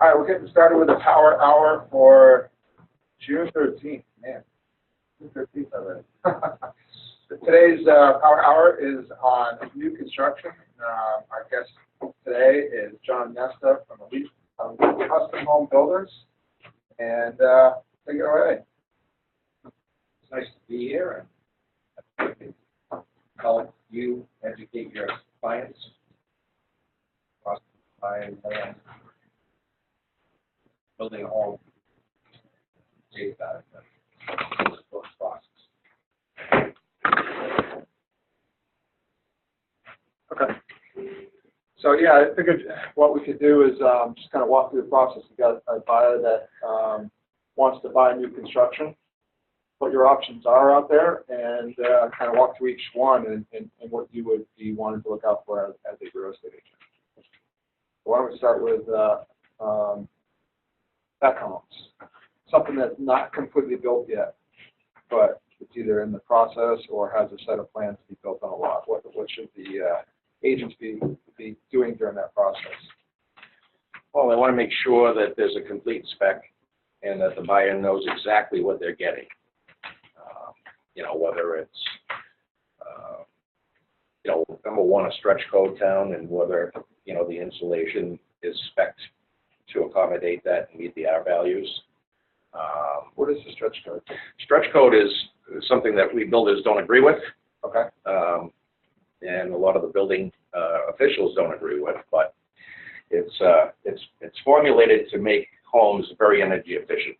All right, we're getting started with the Power Hour for June 13th. Man, June 13th already. Today's Power Hour is on new construction. Our guest today is John Nesta from Elite Custom Home Builders. And take it away. It's nice to be here and help you educate your clients. By building a home, save that costs. Okay. So yeah, I figured what we could do is just kind of walk through the process. You got a buyer that wants to buy new construction, what your options are out there, and kind of walk through each one and what you would be wanting to look out for as a real estate agent. Why don't we start with spec homes, something that's not completely built yet, but it's either in the process or has a set of plans to be built on a lot. What should the agents be doing during that process? Well, they want to make sure that there's a complete spec and that the buyer knows exactly what they're getting. Whether it's, number one, a stretch code town, and whether, the insulation is spec'd to accommodate that and meet the R values. What is the stretch code? Stretch code is something that we builders don't agree with. Okay. And a lot of the building officials don't agree with, but it's formulated to make homes very energy efficient,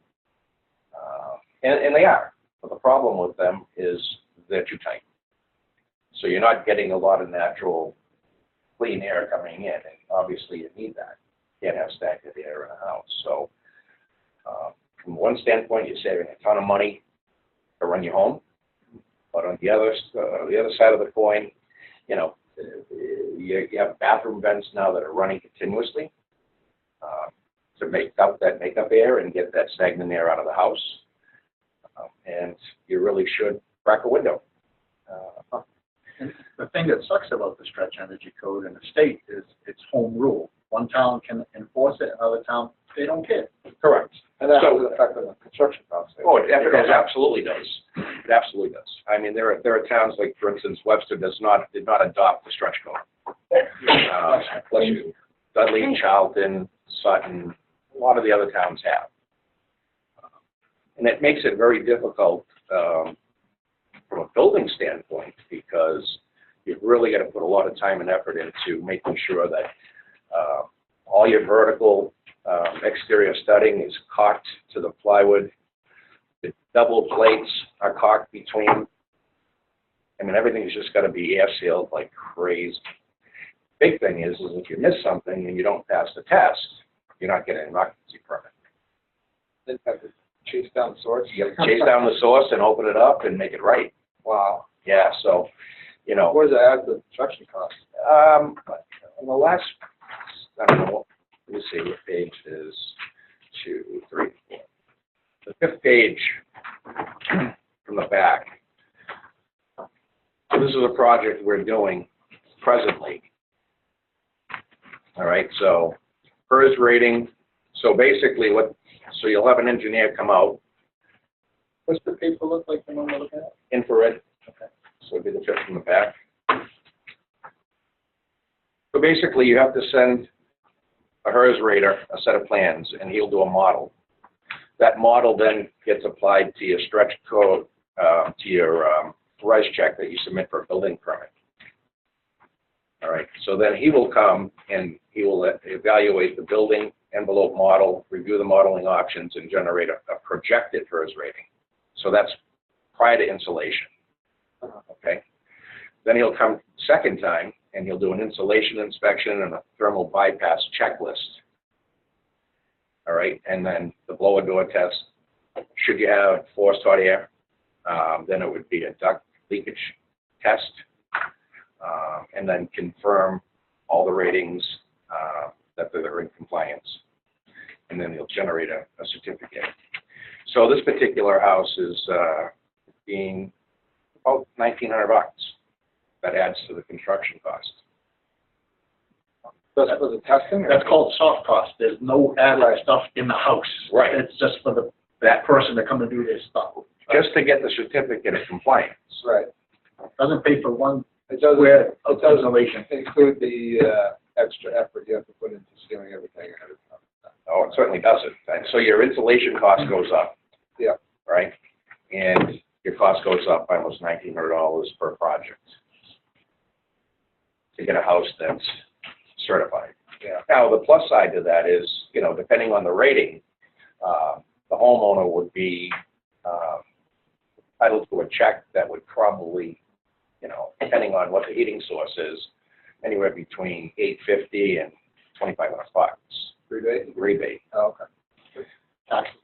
and they are. But the problem with them is they're too tight, so you're not getting a lot of natural clean air coming in, and obviously you need that. You can't have stagnant air in a house. So from one standpoint, you're saving a ton of money to run your home, but on the other side of the coin, you have bathroom vents now that are running continuously to make up that makeup air and get that stagnant air out of the house. And you really should crack a window. The thing that sucks about the stretch energy code in the state is it's home rule. One town can enforce it, another town, they don't care. Correct. And that has an effect on the construction costs. Oh, it absolutely does. It absolutely does. I mean, there are towns like, for instance, Webster did not adopt the stretch code. Bless you. Dudley, Charlton, Sutton, a lot of the other towns have. And it makes it very difficult from a building standpoint, because you've really got to put a lot of time and effort into making sure that all your vertical exterior studding is caulked to the plywood. The double plates are caulked between. I mean, everything's just got to be air sealed like crazy. Big thing is if you miss something and you don't pass the test, you're not getting an occupancy permit. Then you have to chase down the source. You got to chase down the source and open it up and make it right. Wow. Yeah, so, What does that add to the construction cost? on the last, I don't know, let me see what page is 2, 3, 4. The fifth page from the back. This is a project we're doing presently. All right, so PERS rating. So basically so you'll have an engineer come out. What's the paper look like the one we're looking at? Infrared. Okay. So it'll be the fifth from the back. So basically you have to send a HERS rater a set of plans, and he'll do a model. That model then gets applied to your stretch code, to your res check that you submit for a building permit. All right, so then he will come and he will evaluate the building envelope model, review the modeling options, and generate a projected HERS rating. So that's prior to insulation. Okay. Then he'll come second time and he'll do an insulation inspection and a thermal bypass checklist. All right, and then the blower door test. Should you have forced hot air, then it would be a duct leakage test, and then confirm all the ratings that they're in compliance. And then he'll generate a certificate. So this particular house is being about $1,900. That adds to the construction cost. Just for the testing? That's called soft cost. There's no added Right. stuff in the house. Right. It's just for that person to come and do their stuff. just to get the certificate of compliance. Right. Doesn't pay for one It doesn't, square it of doesn't insulation. include the extra effort you have to put into sealing everything ahead of time. Oh, it certainly doesn't. And so your insulation cost goes up. Yeah. Right? And your cost goes up by almost $1,900 per project to get a house that's certified. Yeah. Now, the plus side to that is, you know, depending on the rating, the homeowner would be entitled to a check that would probably, you know, depending on what the heating source is, anywhere between $850 and $2,500 Rebate? rebate. Oh, okay. Taxes.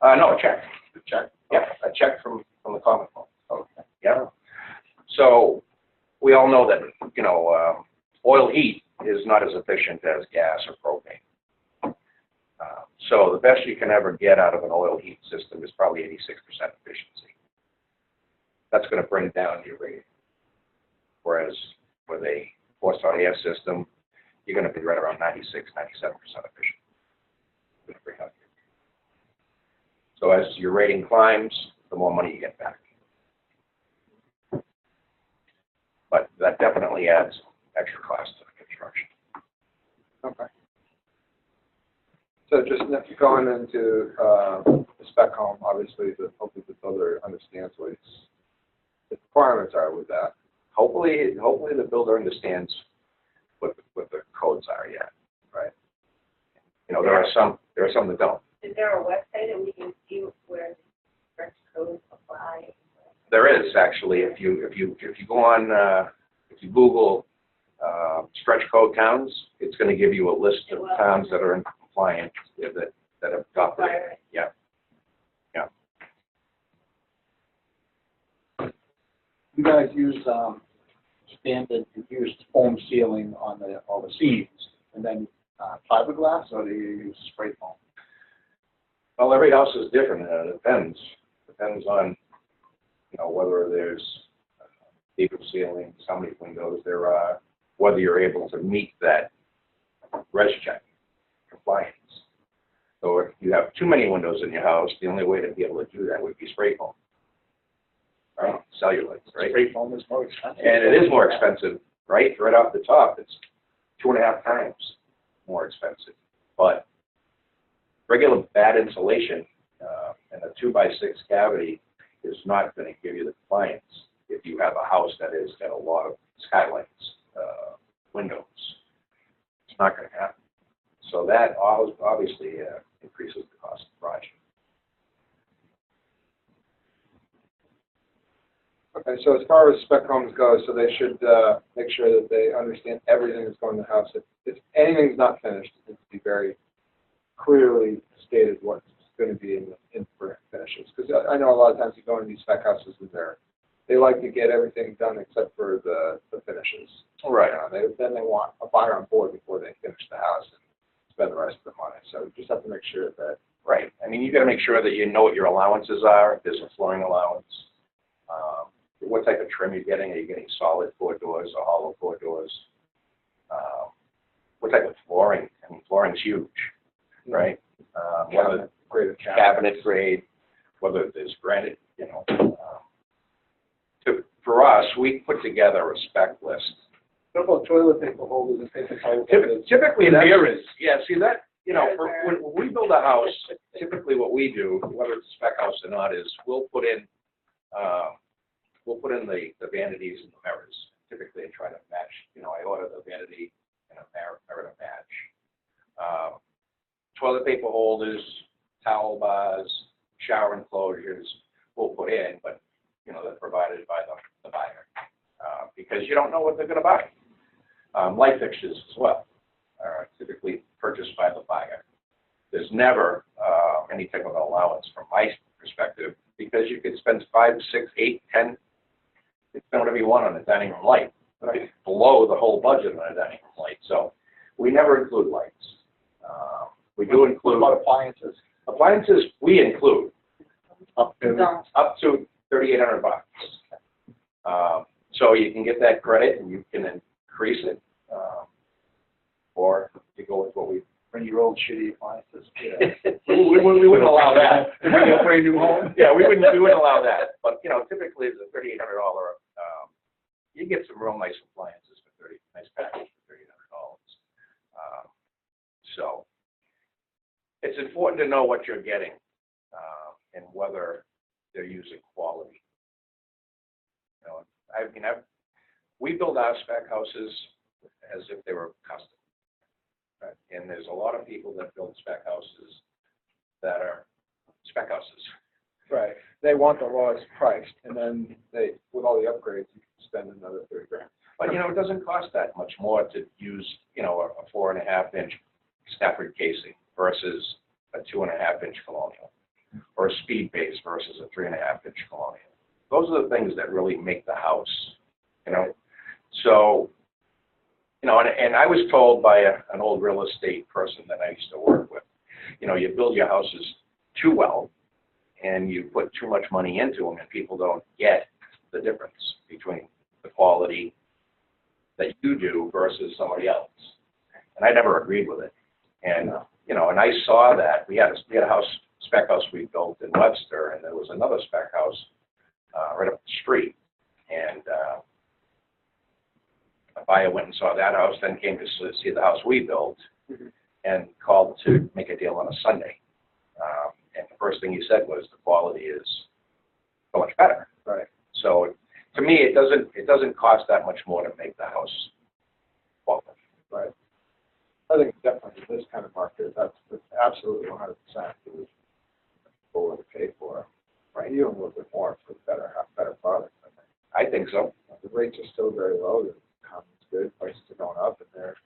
No, a check. The check. Yeah, a check from the Commonwealth. Okay. Yeah. So we all know that, you know, oil heat is not as efficient as gas or propane. So the best you can ever get out of an oil heat system is probably 86% efficiency. That's going to bring down your rating. Whereas with a forced hot air system, you're going to be right around 96, 97% efficient. It's going to bring up your rating. So as your rating climbs, the more money you get back. But that definitely adds extra cost to the construction. Okay. So just going into the spec home, obviously, hopefully the builder understands what the requirements are with that. Hopefully the builder understands what the codes are yet, right? You know, there are some that don't. Is there a website that we can see where the stretch codes apply? There is actually, if you go on, if you Google stretch code towns, it's going to give you a list of towns that are in compliance that have adopted it. Yeah. Yeah. You guys use standard used foam sealing on all the seams, and then fiberglass, or do you use spray foam? Well, every house is different. It depends on, you know, whether there's deeper ceilings, how many windows there are, whether you're able to meet that res check compliance. So if you have too many windows in your house, the only way to be able to do that would be spray foam, right? Cellulose, right? Spray foam is more expensive. And it is more expensive, right? Right off the top, it's 2.5 times more expensive. But regular bad insulation and a 2x6 cavity is not going to give you the compliance if you have a house that has got a lot of skylights, windows. It's not going to happen. So that obviously increases the cost of the project. Okay, so as far as spec homes go, so they should make sure that they understand everything that's going in the house. If anything's not finished, it needs to be very clearly stated what's going to be in for finishes. Because I know a lot of times you go into these spec houses and they like to get everything done except for the finishes. Right. Then they want a buyer on board before they finish the house and spend the rest of the money. So you just have to make sure that. Right. I mean, you got to make sure that you know what your allowances are. If there's a flooring allowance, what type of trim you're getting. Are you getting solid 4 doors or hollow 4 doors? What type of flooring? I mean, flooring's huge, right? Whether cabinet grade, whether there's granite, you know. For us, we put together a spec list. What about toilet paper holders and paper towels? Typically, that's, mirrors. yeah, see that, you know, when we build a house, typically what we do, whether it's a spec house or not, is we'll put in the vanities and the mirrors. Typically, I try to match, you know, I order the vanity and a mirror to match. Toilet paper holders, towel bars, shower enclosures, we'll put in, but, you know, they're provided by the buyer because you don't know what they're going to buy. Light fixtures as well are typically purchased by the buyer. There's never any type of allowance from my perspective because you could spend 5, 6, 8, 10, spend whatever you want on a dining room light. Right? Below the whole budget on a dining room light. So we never include lights. We do include appliances. Appliances we include Up to $3,800. So you can get that credit and you can increase it. or you go with what we. Bring your old shitty appliances. We wouldn't allow that. To bring a brand new home? Yeah, we wouldn't allow that. But, you know, typically it's a $3,800, you get some real nice appliances for nice package for $3,800. So it's important to know what you're getting, and whether they're using quality. You know, we build our spec houses as if they were custom. Right? And there's a lot of people that build spec houses that are spec houses. Right. They want the lowest priced, and then with all the upgrades, you can spend another $30,000. But, you know, it doesn't cost that much more to use, you know, a 4.5-inch Stafford casing versus a 2.5-inch Colonial, or a speed base versus a 3.5-inch Colonial. Those are the things that really make the house, you know. So, you know, and I was told by an old real estate person that I used to work with, you know, you build your houses too well, and you put too much money into them, and people don't get the difference between the quality that you do versus somebody else. And I never agreed with it. And, you know, and I saw that. We had a spec house we built in Webster, and there was another spec house right up the street. And a buyer went and saw that house, then came to see the house we built, and called to make a deal on a Sunday. And the first thing he said was the quality is so much better. Right. So to me, it doesn't cost that much more to make the house quality. Right. I think definitely in this kind of market, that's absolutely 100% people would pay for. Right. Even a little bit more for better products. I think so. The rates are still very low. The economy's good. Prices are going up, and they're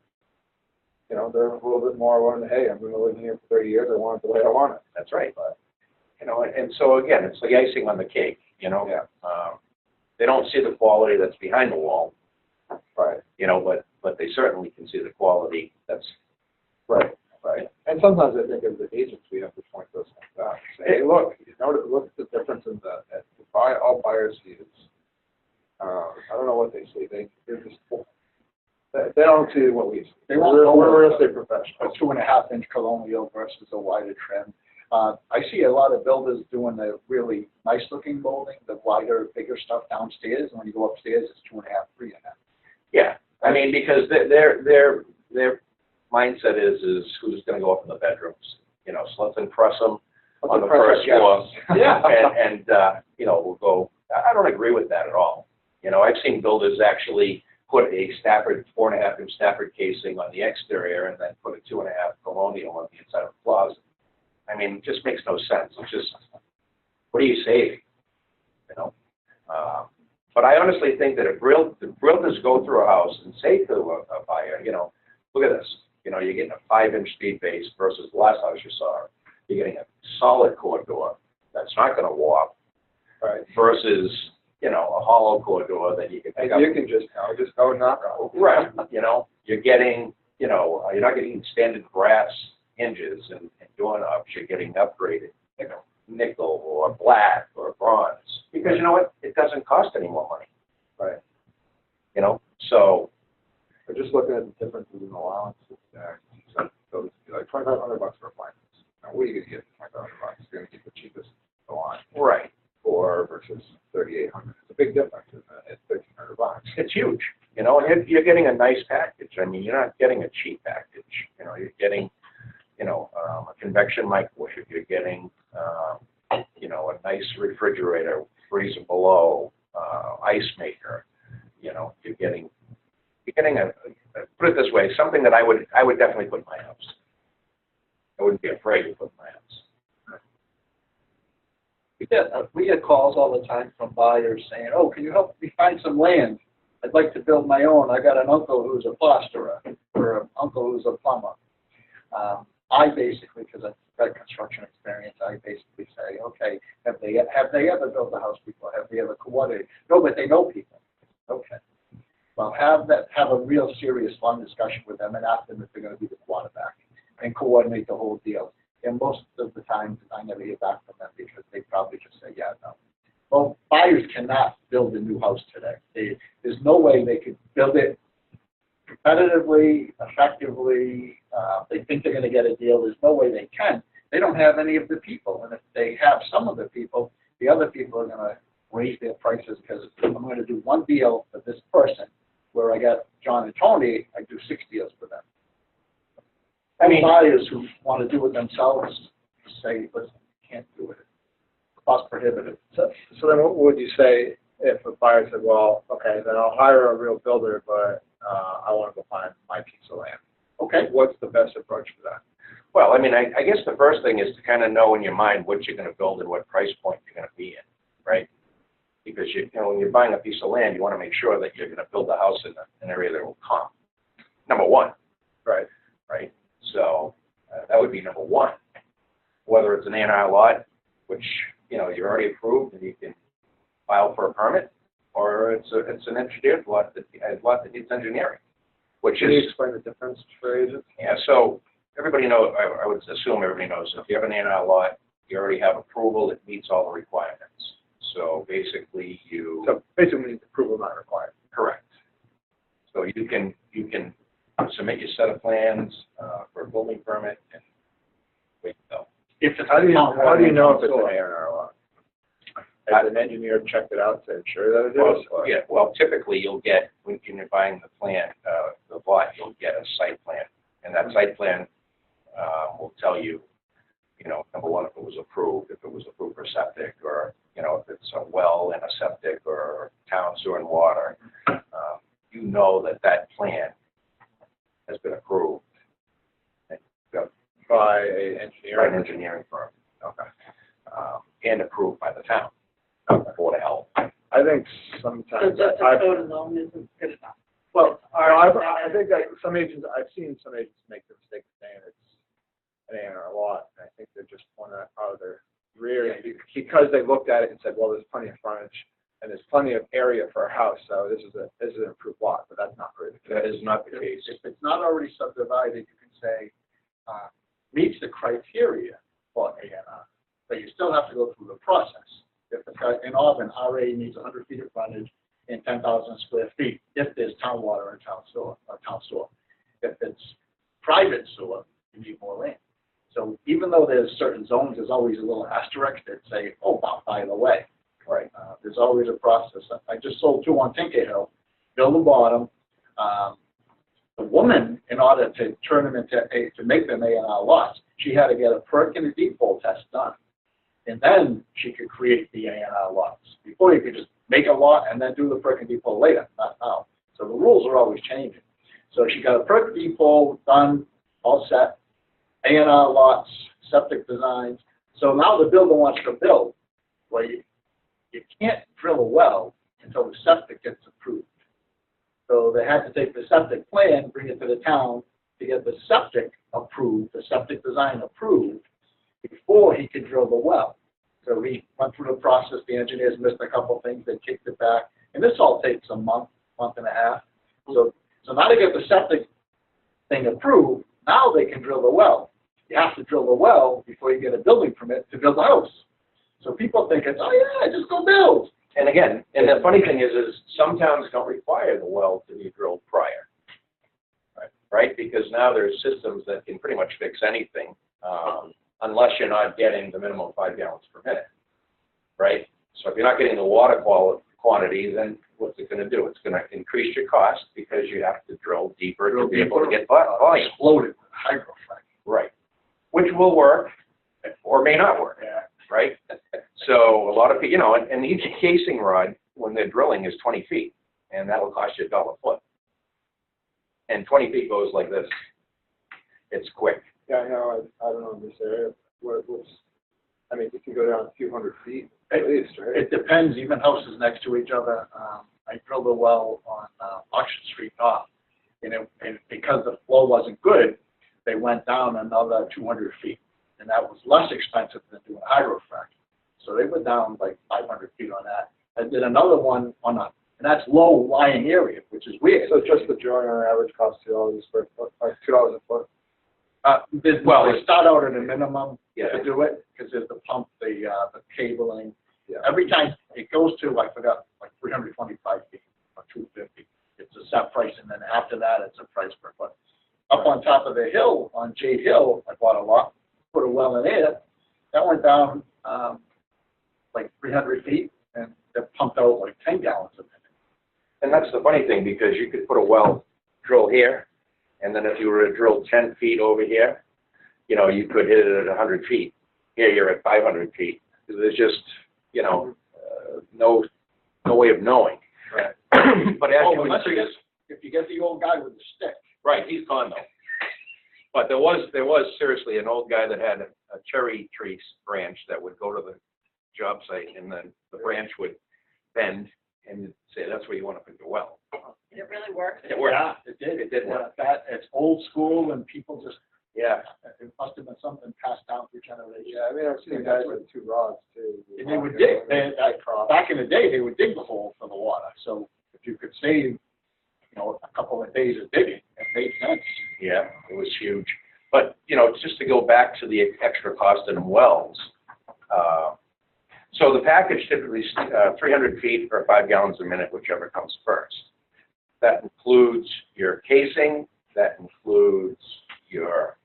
a little bit more willing to, hey, I'm going to live here for 30 years. I want it the way I want it. That's right. But, you know, and so again, it's the icing on the cake. You know, they don't see the quality that's behind the wall. Right. You know, but they certainly can see the quality that's right. Right. And sometimes I think as the agents, we have to point those things out. Say, hey, look at the difference in all buyers see is, I don't know what they see. They're just, they don't see what we see. We're real estate professionals. A 2.5-inch Colonial versus a wider trim. I see a lot of builders doing the really nice looking molding, the wider, bigger stuff downstairs. And when you go upstairs, it's 2.5, 3.5. Yeah. I mean, because their mindset is who's going to go up in the bedrooms. You know, so let's impress them on the first floor. Yeah. And you know, we'll go. I don't agree with that at all. You know, I've seen builders actually put a Stafford 4.5-inch Stafford casing on the exterior and then put a 2.5 Colonial on the inside of the closet. I mean, it just makes no sense. It's just, what are you saving? You know. But I honestly think that if realtors go through a house and say to a buyer, you know, look at this. You know, you're getting a 5-inch speed base versus the last house you saw. You're getting a solid core door that's not going to warp, Right. versus, you know, a hollow core door that you can pick up. You can just go and knock on. Right. You know, you're getting, you know, you're not getting standard brass hinges and doorknobs. You're getting upgraded, you know, nickel or black or bronze. Because you know what? It doesn't cost any more money. Right. You know, so. We're just looking at the differences in allowances there. So it's like $2,500 for appliances. Now, what are you going to get for $2,500? You're going to get the cheapest line. Right. Or versus $3,800. It's a big difference, isn't it? It's $1,300. It's huge. You know, and you're getting a nice package. I mean, you're not getting a cheap package. You know, you're getting, you know, a convection microwave. You're getting, you know, a nice refrigerator, freezer below, ice maker. You know, you're getting a, put it this way, something that I would definitely put in my house. I wouldn't be afraid to put in my house. We get calls all the time from buyers saying, oh, can you help me find some land? I'd like to build my own. I got an uncle who's a plasterer or an uncle who's a plumber. I basically, because I've got construction experience, I basically say, okay, have they ever built a house before? Have they ever coordinated? No, but they know people. Okay. Well, have a real serious fun discussion with them and ask them if they're going to be the quarterback and coordinate the whole deal. And most of the time, I never hear back from them because they probably just say, yeah, no. Well, buyers cannot build a new house today. There's no way they could build it competitively, effectively, agree, they think they're gonna get a deal, there's no way they can. They don't have any of the people, and if they have some of the people, the other people are gonna raise their prices, because I'm gonna do one deal for this person, where I got John and Tony, I do 6 deals for them. I mean- Buyers who wanna do it themselves say, listen, you can't do it, cost prohibitive. So then what would you say if a buyer said, well, okay, then I'll hire a real builder, but I want to go find my piece of land? Okay, What's the best approach for that? Well, I mean, I guess the first thing is to kind of know in your mind what you're going to build and what price point you're going to be in, right? Because you know, when you're buying a piece of land, you want to make sure that you're going to build a house in an area that will comp. Number one, Right. right? So that would be number one. Whether it's an A&R lot, which you know you're already approved and you can file for a permit, or it's an engineered lot that needs engineering, which Can you is explain the difference for agents? yeah. So everybody knows. I would assume everybody knows if you have an A&R lot, you already have approval that meets all the requirements. So basically, So basically, approval not required. correct. So you can submit your set of plans for a building permit and wait to go. if it's. How do you know if it's an Solar. A&R lot? Has an engineer checked it out to ensure that it is? or- Yeah, well, typically you'll get, when you're buying the plan, the lot, you'll get a site plan. And that site plan will tell you, you know, number one, if it was approved for septic, or, you know, if it's a well and a septic or town sewer and water, you know that plan has been approved. And, By an engineer? by an engineering firm. Okay. And approved by the town, Board of Health. I think So sometimes just a I've, code alone isn't good enough. well, Or- I think that I've seen some agents make the mistake of saying it's an A&R lot. And I think they're just pulling that out of their rear end because they looked at it and said, well, there's plenty of frontage and there's plenty of area for a house, so this is an improved lot, but that's not really the That case. is not the case. If it's not already subdivided, you can say, meets the criteria for A&R, but you still have to go through the process. If it's got, in Auburn, RA needs 100 feet of frontage and 10,000 square feet, if there's town water and town sewer, or town sewer. If it's private sewer, you need more land. So even though there's certain zones, there's always a little asterisk that say, oh, by the way. Right. There's always a process. I just sold 2 on Tinker Hill, build and bought them. The woman, in order to turn them to make them A&R lots, she had to get a perk and a depot test done. And then she could create the A&R lots. Before you could just make a lot and then do the perk and depot later, not now. So the rules are always changing. So she got a perk depot done, all set, A&R lots, septic designs. So now the builder wants to build. Well, you can't drill a well until the septic gets approved. So they had to take the septic plan, bring it to the town to get the septic approved, the septic design approved, before he could drill the well. So he went through the process, the engineers missed a couple things, they kicked it back, and this all takes a month and a half. So now they get the septic thing approved, now they can drill the well. You have to drill the well before you get a building permit to build the house. So people think it's, oh yeah, just go build. And again, and the funny thing is some towns don't require the well to be drilled prior, right? Because now there's systems that can pretty much fix anything, unless you're not getting the minimum 5 gallons per minute, right? So if you're not getting the water quantity, then what's it going to do? It's going to increase your cost because you have to drill deeper to be able to get volume. Exploded with hydrofrac. Right. Which will work or may not work. Yeah. Right? So a lot of people, you know, and each casing rod, when they're drilling, is 20 feet, and that will cost you $1 a foot. And 20 feet goes like this. It's quick. Yeah, I know. I don't know in this area. I mean, you can go down a few hundred feet at least, right? It depends, even houses next to each other. I drilled a well on Auction Street North, and because the flow wasn't good, they went down another 200 feet, and that was less expensive than doing hydrofrac. So they went down like 500 feet on that. I did another one and that's low-lying area, which is weird. So just the drilling on average costs $2 per foot, like $2 a foot. Well, they start out at a minimum Yeah. to do it, because there's the pump, the cabling. Yeah. Every time it goes to, I forgot, like 325 feet or 250. It's a set price, and then after that, it's a price per foot. Up on top of the hill, on Jade Hill, I bought a lot, put a well in there. That went down, like 300 feet, and it pumped out like 10 gallons a minute. And that's the funny thing, because you could put a well, drill here, and then if you were to drill 10 feet over here, you know, you could hit it at 100 feet. Here you're at 500 feet. There's just, you know, no way of knowing. Right. But as you Unless increase, if you get the old guy with the stick. right, he's gone though. But there was seriously an old guy that had a cherry tree branch that would go to the job site, and then the branch would bend and say, that's where you want to put your well. Did it really work? It worked. Yeah, it did. It did work. It's old school, and people just, Yeah. it must have been something passed down through generations. Yeah, I mean, I've seen guys with 2 rods too. And they would dig, back in the day, they would dig the hole for the water, so if you could save, you know, a couple of days of digging, it made sense. Yeah, it was huge. But, you know, just to go back to the extra cost in wells, so the package typically is 300 feet or 5 gallons a minute, whichever comes first. That includes your casing, that includes your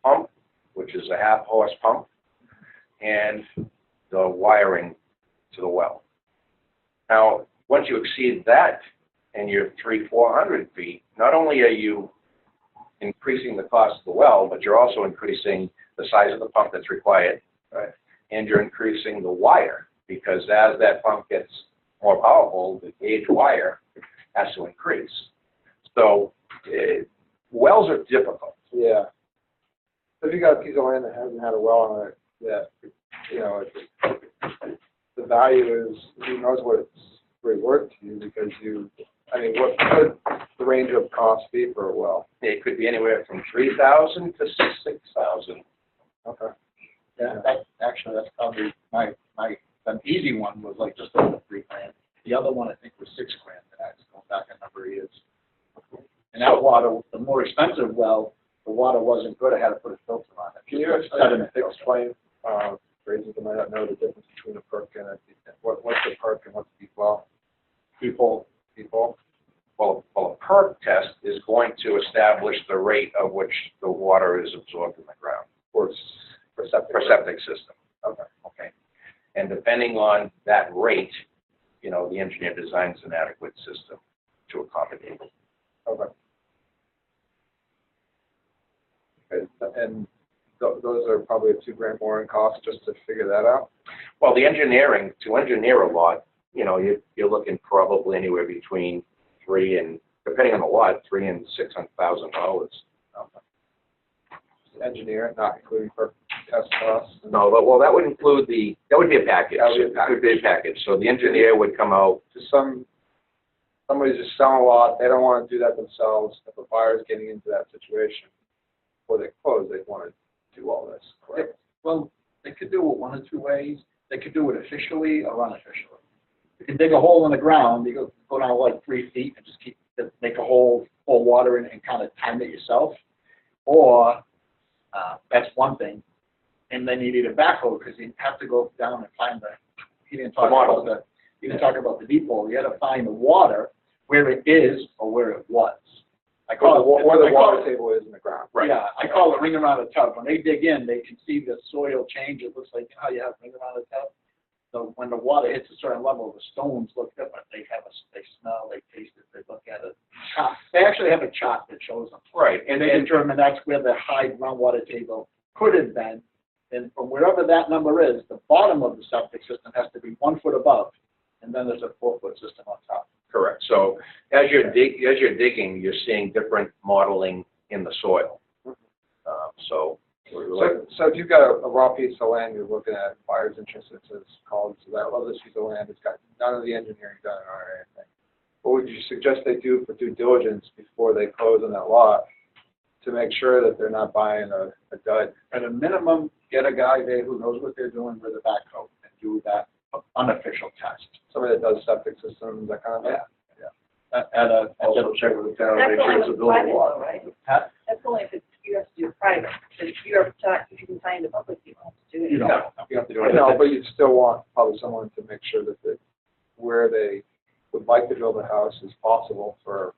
pump, which is a half-horse pump, and the wiring to the well. Now, once you exceed that and you're 300-400 feet, not only are you increasing the cost of the well, but you're also increasing the size of the pump that's required, Right. and you're increasing the wire, because as that pump gets more powerful, the gauge wire has to increase. So wells are difficult. Yeah. If you got a piece of land that hasn't had a well on it, that, you know, the value is, who knows what it's really worth to you, because I mean, what could the range of cost be for a well? It could be anywhere from $3,000 to $6,000. Okay. Yeah, that's probably an easy one was like just over $3 grand. The other one I think was $6 grand, that's going back a number of years. And that water, the more expensive well, the water wasn't good, I had to put a filter on it. Can you explain, phrases that might not know the difference between a perk and a, what's a perk and what's a deep well? People. Well, a perk test is going to establish the rate of which the water is absorbed in the ground. For septic system. Okay. Okay. And depending on that rate, you know, the engineer designs an adequate system to accommodate it. Okay. And those are probably $2 grand more in cost just to figure that out? Well, to engineer a lot, you know, you're looking probably anywhere between $3,000 and, depending on the lot, $300,000 and $600,000. Okay. Engineer it, not including perk test costs? No, but, well, that would be a package. That would be a package. It would be a package. So the engineer would come out. Somebody's just selling a lot, they don't want to do that themselves. If a buyer's getting into that situation, before they close, they want to do all this, correct? Well, they could do it one of 2 ways. They could do it officially or unofficially. You can dig a hole in the ground, you go down like 3 feet and just make a hole, pour water in and kind of time it yourself. Or, that's one thing. And then you need a backhoe because you have to go down and find he didn't talk about the deep hole. You had to find the water where it is or where it was. Where the water table is in the ground. Right. Yeah, I call it ring around a tub. When they dig in, they can see the soil change. It looks like, you know how you have ring around a tub? So when the water hits a certain level, the stones look different. They smell, they taste it, they look at it. They actually have a chart that shows them. Right. And they determine that's where the high groundwater table could have been. And from wherever that number is, the bottom of the septic system has to be 1 foot above, and then there's a 4-foot system on top. Correct. So as you're digging, you're seeing different modeling in the soil. So if you've got a raw piece of land you're looking at, buyer's interest, it says, called, so I love this piece of land, it's got none of the engineering done or anything. What would you suggest they do for due diligence before they close on that lot to make sure that they're not buying a dud? At a minimum, get a guy there who knows what they're doing with a backhoe and do that unofficial test. Somebody that does septic systems, that kind of thing? also check with the town, That's make sure only it's a with buildable private lot. though, right? Huh? That's only if you have to do private. But if you can find the public, you don't have to do it. You don't. You have to do I it. know, but you'd still want probably someone to make sure that where they would like to build a house is possible for,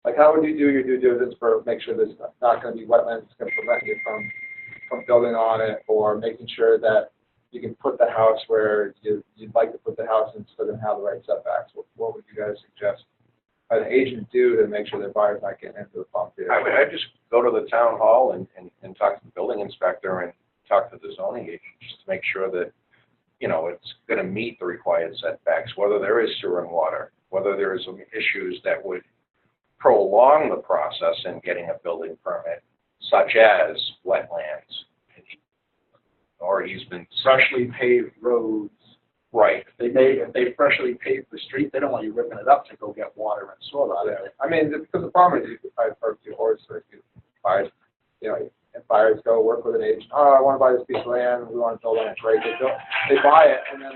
like like, how would you do your due diligence for, make sure there's not gonna be wetlands that's gonna prevent you from building on it, or making sure that you can put the house where you'd like to put the house and still gonna have the right setbacks? What would you guys suggest an agent do to make sure their buyer's not getting into the bump here? I'd just go to the town hall and talk to the building inspector and talk to the zoning agent, just to make sure that, you know, it's gonna meet the required setbacks, whether there is sewer and water, whether there is some issues that would prolong the process in getting a building permit, such as wetlands or easements. Freshly paved roads. Right. If they freshly paved the street, they don't want you ripping it up to go get water and soil out of it. I mean, because the problem is, I've heard your horse, or if buyers, you know, if buyers go work with an agent, oh, I want to buy this piece of land, we want to build on it, right? They buy it, and then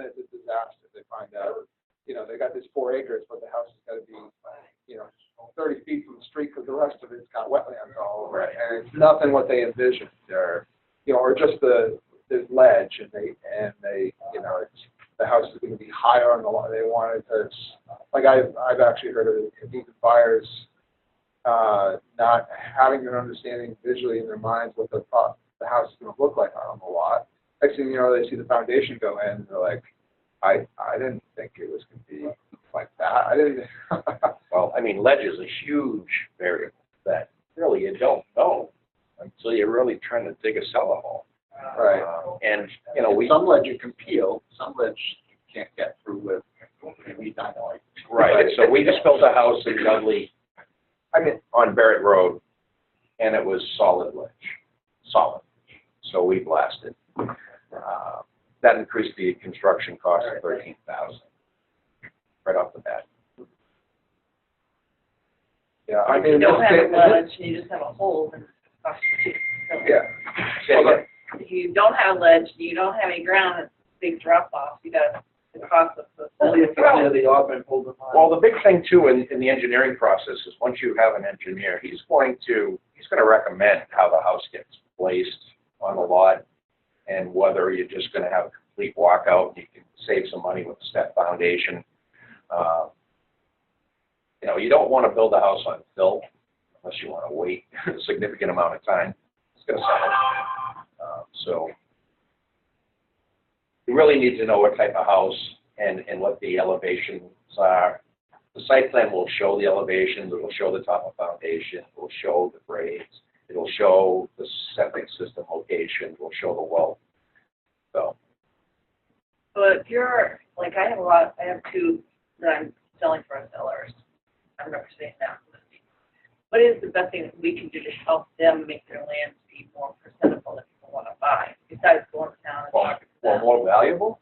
it's a disaster. They find out, you know, they got this 4 acres, but the house has got to be, you know, 30 feet from the street, because the rest of it's got wetlands all over it, and it's nothing what they envisioned, or, you know, or just there's ledge, and they, you know, the house is going to be higher on the lot. They wanted to, like, I've actually heard of even buyers not having an understanding visually in their minds what the house is going to look like on the lot. Next thing you know, they see the foundation go in, and they're like, I didn't think it was going to be like that. I didn't. Well, I mean, ledge is a huge variable that really you don't know until you're really trying to dig a cellar hole. Right. And, you know, Some ledge you can peel, some ledge you can't get through with maybe dynamite. right, so we just built a house in Dudley, on Barrett Road, and it was solid ledge, solid. So we blasted. That increased the construction cost to $13,000 right off the bat. Yeah, I mean, You don't have a it's- ledge, and you just have a hole, and it costs you too. So yeah. Say it again. if you don't have ledge, you don't have any ground, it's a big drop off. You got the cost of the. Only if you're near the Auburn, hold them on. Well, the big thing too in the engineering process is once you have an engineer, he's going to recommend how the house gets placed on the lot, and whether you're just going to have a complete walkout and you can save some money with the step foundation. You know, you don't want to build a house on fill unless you want to wait a significant amount of time. It's going to settle. So you really need to know what type of house and what the elevations are. The site plan will show the elevations, it will show the top of foundation, it will show the grades, it will show the septic system location, it will show the well. So, But if you're, like, I have 2 that I'm selling for our sellers. I'm representing them. What is the best thing that we can do to help them make their lands be more presentable that people want to buy, besides going to town and talking to well, them? more valuable?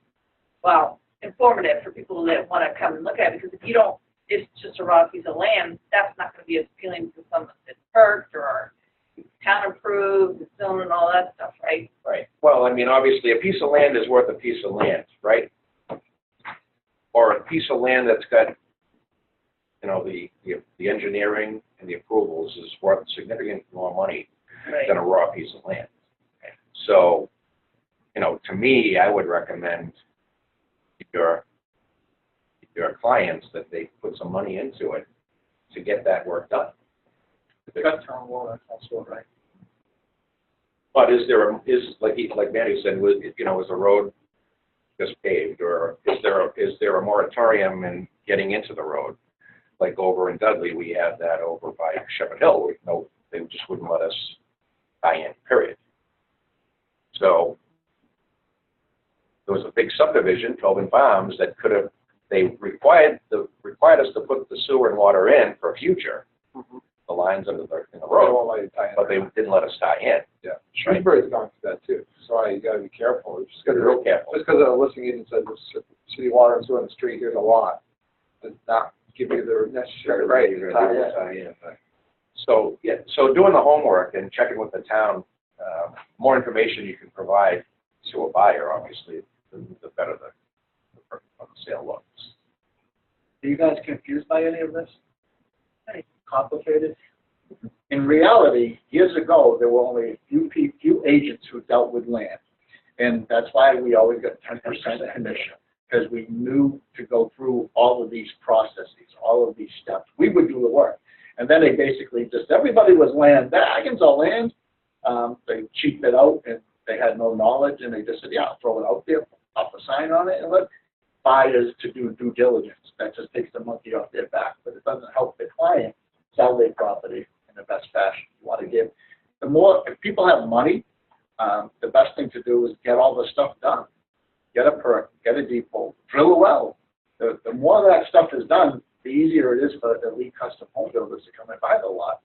Well, informative for people that want to come and look at it, because if you don't, it's just a raw piece of land, that's not going to be as appealing to someone that's perked or town approved, it's zoned and all that stuff, right? Right. Well, I mean, obviously, a piece of land is worth a piece of land, right? Or a piece of land that's got, you know, the engineering and the approvals is worth significantly more money Right. than a raw piece of land. So, you know, to me, I would recommend your clients that they put some money into it to get that work done. They got town water, that's all right. But is like Manny said, is the road just paved, or is there a moratorium in getting into the road? Like over in Dudley, we had that over by Shepherd Hill. They just wouldn't let us tie in, period. So there was a big subdivision, Tobin Farms, that they required us to put the sewer and water in for future, the lines in the They road, won't let you tie in. but they didn't let us tie in. Yeah, Shrewsbury's gone through that too. So you got to be careful. It's just Be because real careful. a listing agent says there's city water and sewer on the street, here's a lot, does not give you the necessary right to tie in. So, yeah, so doing the homework and checking with the town, more information you can provide to a buyer, obviously, the better the sale looks. Are you guys confused by any of this? Any complicated? In reality, years ago, there were only a few agents who dealt with land. And that's why we always got 10% commission, because we knew to go through all of these processes, all of these steps. We would do the work. And then they basically just, everybody was laying baggins of land. They cheaped it out and they had no knowledge and they just said, yeah, I'll throw it out there, pop a sign on it and let buyers to do due diligence. That just takes the monkey off their back, but it doesn't help the client sell their property in the best fashion. You want to give, the more, if people have money, the best thing to do is get all the stuff done. Get a perk, get a depot, drill a well. The more that stuff is done, the easier it is for the elite custom home builders to come and buy the lot.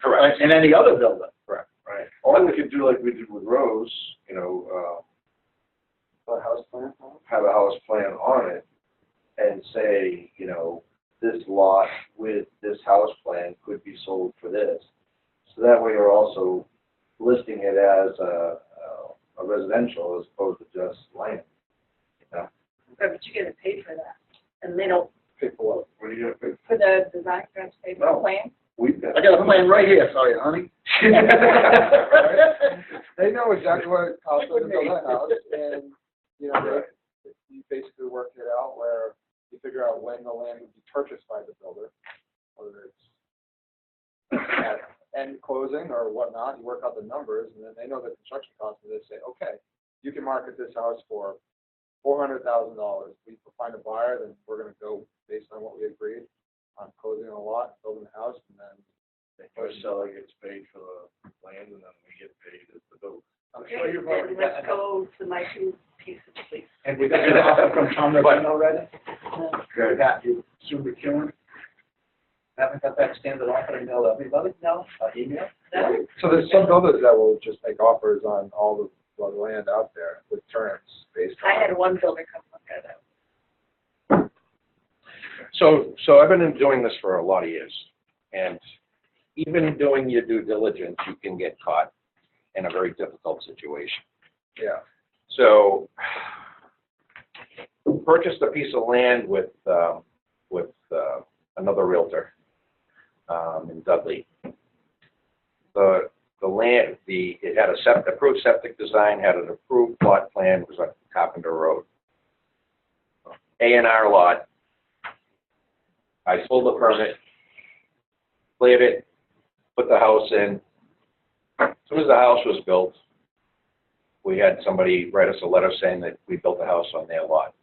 Correct. And any other builder. Correct. Right. Or we could do like we did with Rose, you know, A house plan? have a house plan on it and say, you know, this lot with this house plan could be sold for this. So that way you're also listing it as a residential as opposed to just land. You know, Right, but you get paid for that, and they don't, Pay for what? what are you gonna pay? for the design, you have to pay for the No. plan. We've got. I got a plan right here, sorry, honey. They know exactly what it costs them to build a house, and, you know, you basically work it out where you figure out when the land would be purchased by the builder, whether it's at end closing or whatnot, you work out the numbers, and then they know the construction costs, and they say, okay, you can market this house for $400,000. We find a buyer, then we're gonna go based on what we agreed on closing a lot, building a house, and then The first seller gets paid for the land and then we get paid as the builder. I'm Okay, sure you've already then let's gotten it. go to my two pieces, please. And we got an offer from Tom Rivino already? Okay. Got you, Sue McEwen? Haven't got that standard offer email to everybody? No, Email? that's, So there's some builders that will just make offers on all the land out there with terms based on. I had one builder come look at it. So I've been doing this for a lot of years, and even doing your due diligence, you can get caught in a very difficult situation. Yeah. So, purchased a piece of land with another realtor in Dudley. The land, it had a approved septic design, had an approved plot plan, it was on Carpenter Road. A&R lot. I pulled the permit, cleared it, put the house in. As soon as the house was built, we had somebody write us a letter saying that we built a house on their lot.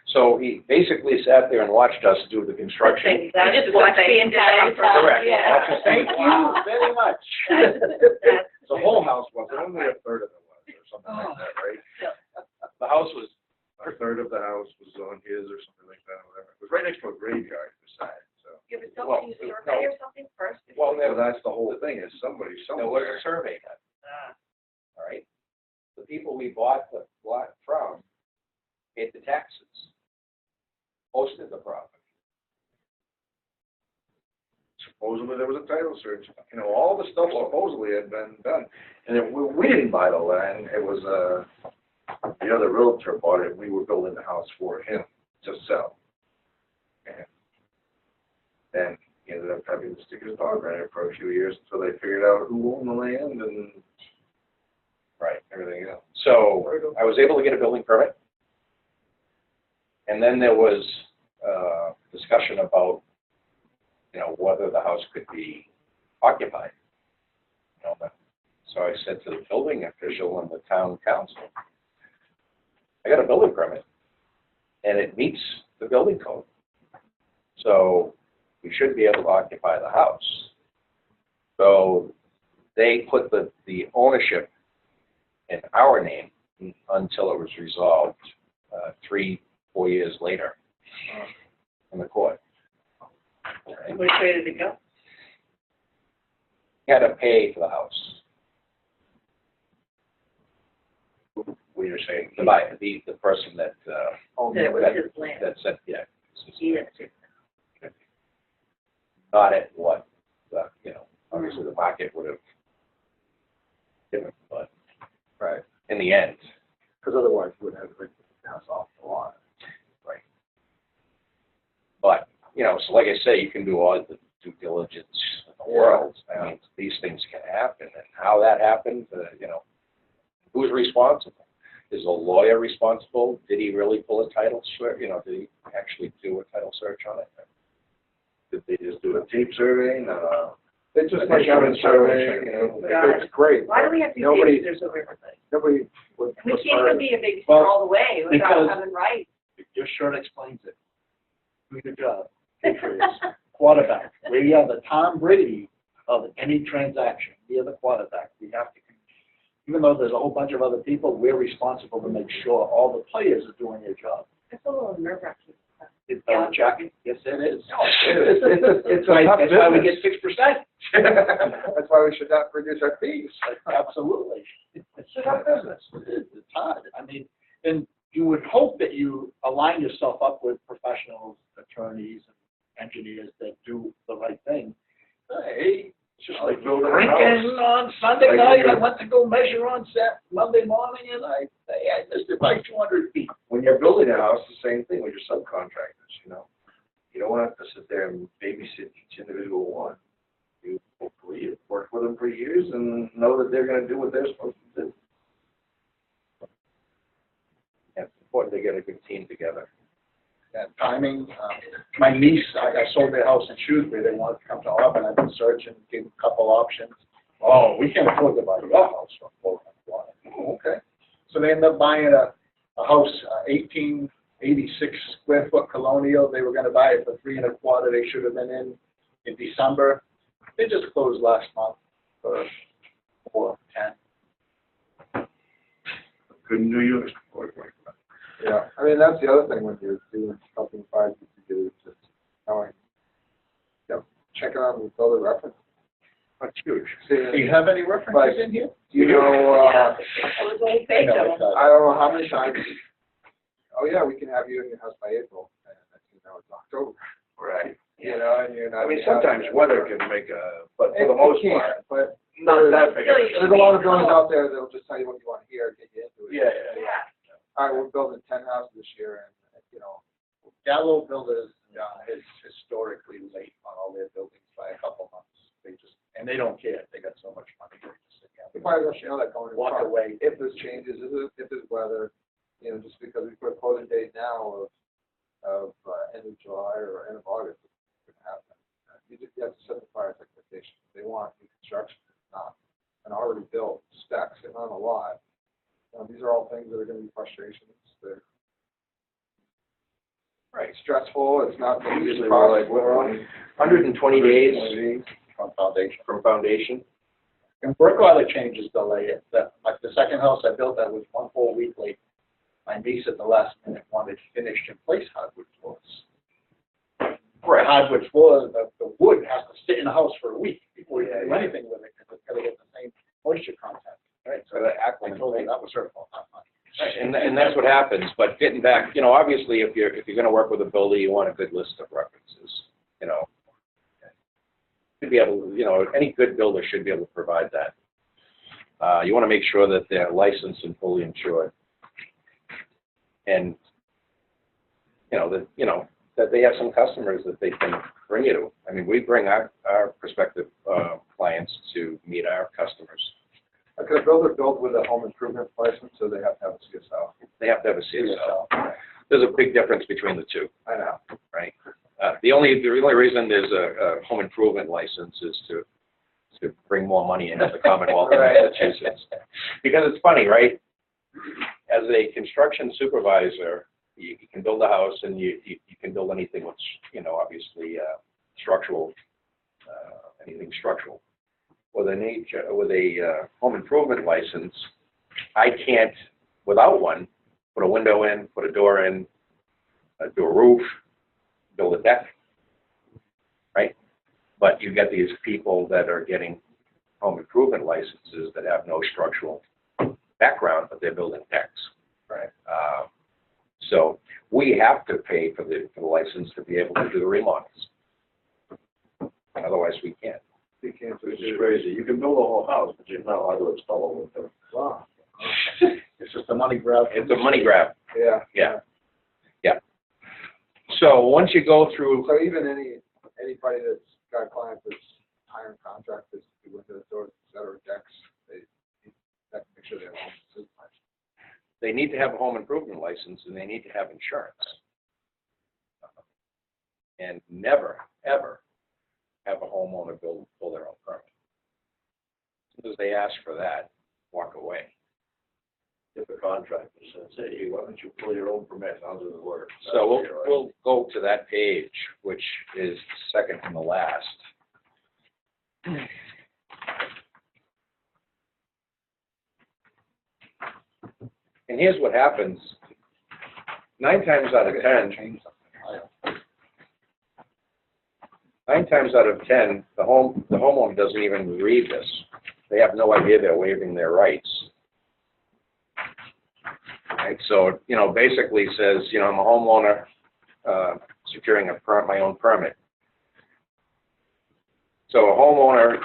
So he basically sat there and watched us do the construction. I just watched the entire time. Correct. Yeah. Thank you very much. That's- The whole house wasn't, only a third of it was, or something like that, right? The house was, A third of the house was on his or something like that, or whatever. It was right next to a graveyard beside, so. Give it Well, something, you survey or something first? well, So that's the whole thing, is somebody there was a somewhere. survey done, Ah. all right? The people we bought the lot from paid the taxes, posted the property. Supposedly there was a title search, you know, all the stuff supposedly had been done. And we didn't buy the land, it was, the other realtor bought it, we were building the house for him to sell. And he ended up having to stick his dog around it for a few years until they figured out who owned the land and Right. everything else. So I was able to get a building permit. And then there was discussion about, you know, whether the house could be occupied. You know, so I said to the building official and the town council, I got a building permit and it meets the building code. So we should be able to occupy the house. So they put the ownership in our name until it was resolved 3-4 years later in the court. Right? Which way did it go? You had to pay for the house. We were saying, The buyer, the person that That it was his land. that said, yeah, He had to. not at what you know, obviously the market would have given, but Right, in the end, because otherwise you would have to rip the house off the lot. right. But you know, so like I say, you can do all the due diligence in the world. I mean, these things can happen, and how that happened, you know, who's responsible? is a lawyer responsible? Did he really pull a title search? You know, did he actually do a title search on it? Did they just do a tape survey? No. They just Like like having a insurance survey, survey, you know, God. it's great. Why do we have to Nobody- do this over everybody? Nobody would. We can't prefer even it. be a babysitter Well, all the way without because- having rights. Your shirt explains it. Do your job. Patriots. Quarterback. We are the Tom Brady of any transaction. We are the quarterback. We have to, even though there's a whole bunch of other people, we're responsible to make sure all the players are doing their job. It's a little nerve-wracking. It's Jack. Yes, it is. It's a tough That's why we business. get 6%. That's why we should not reduce our fees. Absolutely. It's a tough business. It's hard. I mean, and you would hope that you align yourself up with professionals, attorneys, and engineers that do the right thing. Hey, It's just like building a weekend house. on Sunday Like night, I you- went to go measure on Monday morning, and I missed it by 200 feet. When you're building a house, the same thing with your subcontractors, you know. You don't want to have to sit there and babysit each individual one. You hopefully you've worked with them for years and know that they're going to do what they're supposed to do. And it's important to get a good team together. That timing, my niece, I sold their house in Shrewsbury, they wanted to come to Auburn, I've been searching, gave them a couple options. Oh, we can't afford to buy your house for $400. Okay. So they ended up buying a house, 1886 square foot colonial, they were gonna buy it for $325, they should have been in December. They just closed last month for $410. Couldn't do yours. Yeah, I mean, that's the other thing when you're doing helping find people to do, just knowing, checking on the builder reference. That's huge. Do you have any references in here? You know, Yeah, it was only fake though. I don't know how many times, oh yeah, we can have you in your house by April, and next thing you know, it's October, Right. you know, and you're not. I mean, sometimes weather can make but It for the most can, part, but not that big. Really, there's a lot of buildings out there that'll just tell you what you want to hear, get you into it. Yeah. Yeah. All right, we're building 10 houses this year, and, you know, Gallo Builders is historically late on all their buildings by a couple months. And they don't care. They got so much money. They just sit down. you probably don't know that going in Walk front. away. If there's changes, if there's weather, you know, just because we put a closing date now of end of July or end of August, it's going to happen. You have to set the buyer's expectations. They want new construction, not an already built spec sitting on a lot. These are all things that are going to be frustrations. They're stressful. It's not the easiest Usually we're process. like, we're on 120 days From foundation. from foundation. And Brookwater changes delay it. Like the second house I built, that was 1 full week late. My niece at the last minute wanted finished in place hardwood floors. For hardwood floors, the wood has to sit in the house for a week before you can do anything with it, because it's got to get the same moisture content. Right, so that I told her that was her fault, not mine. And that's what happens, but getting back, you know, obviously if you're gonna work with a builder, you want a good list of references, you know. Should be able, you know, any good builder should be able to provide that. You wanna make sure that they're licensed and fully insured. And, that they have some customers that they can bring you to. I mean, we bring our prospective clients to meet our customers. Could a builder build with a home improvement license, so they have to have a CSO? They have to have a CSO. There's a big difference between the two, I know. right? The only reason there's a home improvement license is to bring more money into the Commonwealth of Right. Massachusetts. Because it's funny, right? As a construction supervisor, you can build a house and you can build anything which, obviously structural, anything structural. With a home improvement license, I can't, without one, put a window in, put a door in, do a roof, build a deck, right? But you get these people that are getting home improvement licenses that have no structural background, but they're building decks. Right. So we have to pay for the license to be able to do the remodels. Otherwise, we can't. You can't do Which is crazy. You can build a whole house, but you're not allowed to install a window. Wow. It's just a money grab. It's a money grab. Yeah. Yeah. So once you go through, So even anybody that's got a client that's hiring contractors to do windows, doors, et cetera, decks, they have to make sure they have home supervisor. they need to have a home improvement license and they need to have insurance. And never, ever have a homeowner pull their own permit. As soon as they ask for that, walk away. If a contractor says, hey, why don't you pull your own permit, I'll do the work. So we'll go to that page, which is second from the last. And here's what happens. 9 times out of 10, 9 times out of 10, the homeowner doesn't even read this. They have no idea they're waiving their rights. Right, so, basically says, I'm a homeowner securing my own permit. So a homeowner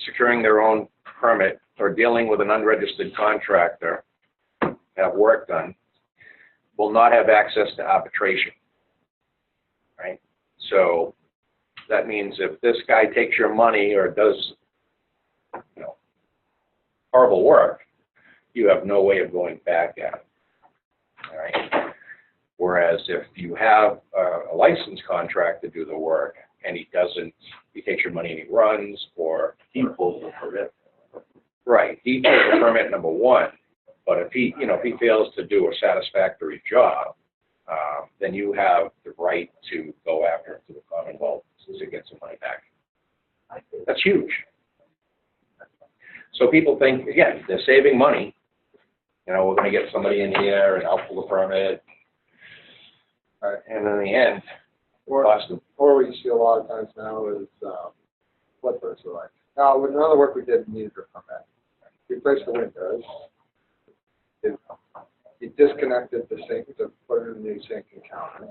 securing their own permit or dealing with an unregistered contractor, have work done, will not have access to arbitration, right? So that means if this guy takes your money or does, horrible work, you have no way of going back at it, all right? Whereas if you have a licensed contractor do the work and he takes your money and he runs, or He pulls the permit. right, he takes the permit number 1, but if he fails to do a satisfactory job, then you have the right to go after him to the Commonwealth to get some money back. That's huge. So people think, again, they're saving money. We're going to get somebody in here and I'll pull the permit. Right. And in the end, Or cost them. what you see a lot of times now is flippers are like. Now, with another work we did, needed a permit. We replaced the windows. You disconnected the sink to put in a new sink and counters.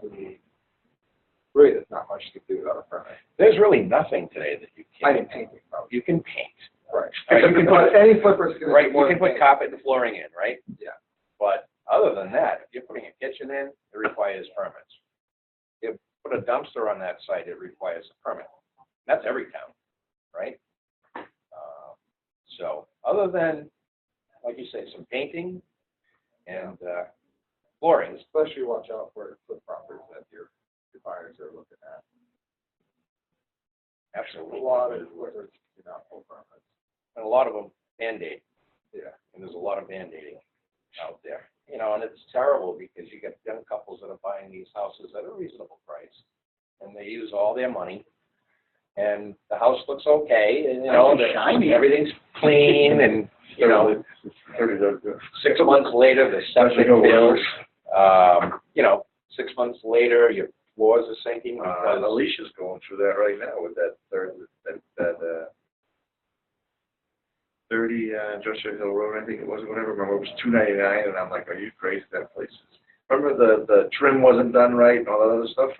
Really, there's not much to do without a permit. There's really nothing today that you I can't. didn't paint it. You can paint. Right. You can put, Any flipper's going to right, you can put carpet and flooring in, right? Yeah. But other than that, if you're putting a kitchen in, it requires permits. If you put a dumpster on that site, it requires a permit. That's every town, right? So other than, like you say, some painting and flooring. Especially watch out for flip properties that your buyers are looking at. Absolutely. A lot of flippers do not pull permits. And a lot of them Band-Aid. Yeah. And there's a lot of Band-Aiding out there. And it's terrible because you get young couples that are buying these houses at a reasonable price. And they use all their money. And the house looks okay, and shiny. Everything's clean, and 6 months later the septic fails. 6 months later your floors are sinking because Alicia's going through that right now with that 30 Joshua Hill Road, I think it was, whatever. Remember, it was $2.99, and I'm like, are you crazy? That place is. Remember the trim wasn't done right and all that other stuff.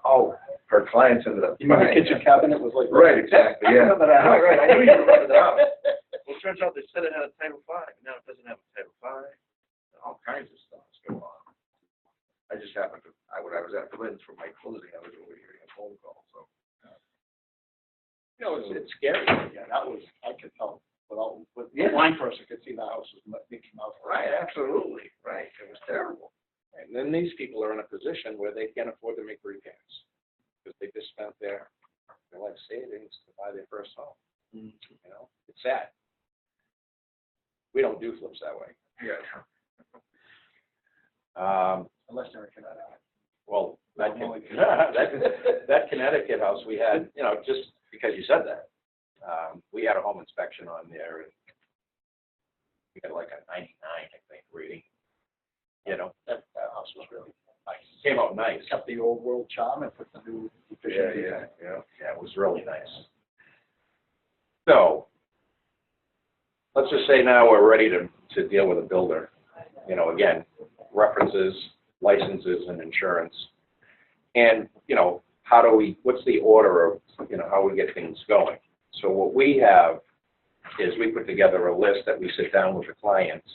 Oh, her clients ended up. You mean the kitchen cabinet was like. Right, exactly. Yeah. I remember that. Right. I knew you remembered that. Well, it turns out they said it had a Title V. Now it doesn't have a Title V. All kinds of stuff is going on. I just happened to, when I was at Lynn's for my closing, I was overhearing a phone call, so. it's scary. Yeah, that was, I could tell, with Yeah. a blind person could see the house was Mickey Mouse. Right, absolutely, right. It was terrible. And then these people are in a position where they can't afford to make repairs because they just spent their life savings to buy their first home. It's sad. We don't do flips that way. Yeah. Unless they're in Connecticut. Well, that Connecticut house we had, just because you said that, we had a home inspection on there, and we got like a 99, I think, rating. That house was really nice. Came out nice. Kept the old world charm and put the new efficiency in. Yeah, it was really nice. So, let's just say now we're ready to deal with a builder. Again, references, licenses, and insurance. And, what's the order of, how we get things going? So what we have is we put together a list that we sit down with the clients.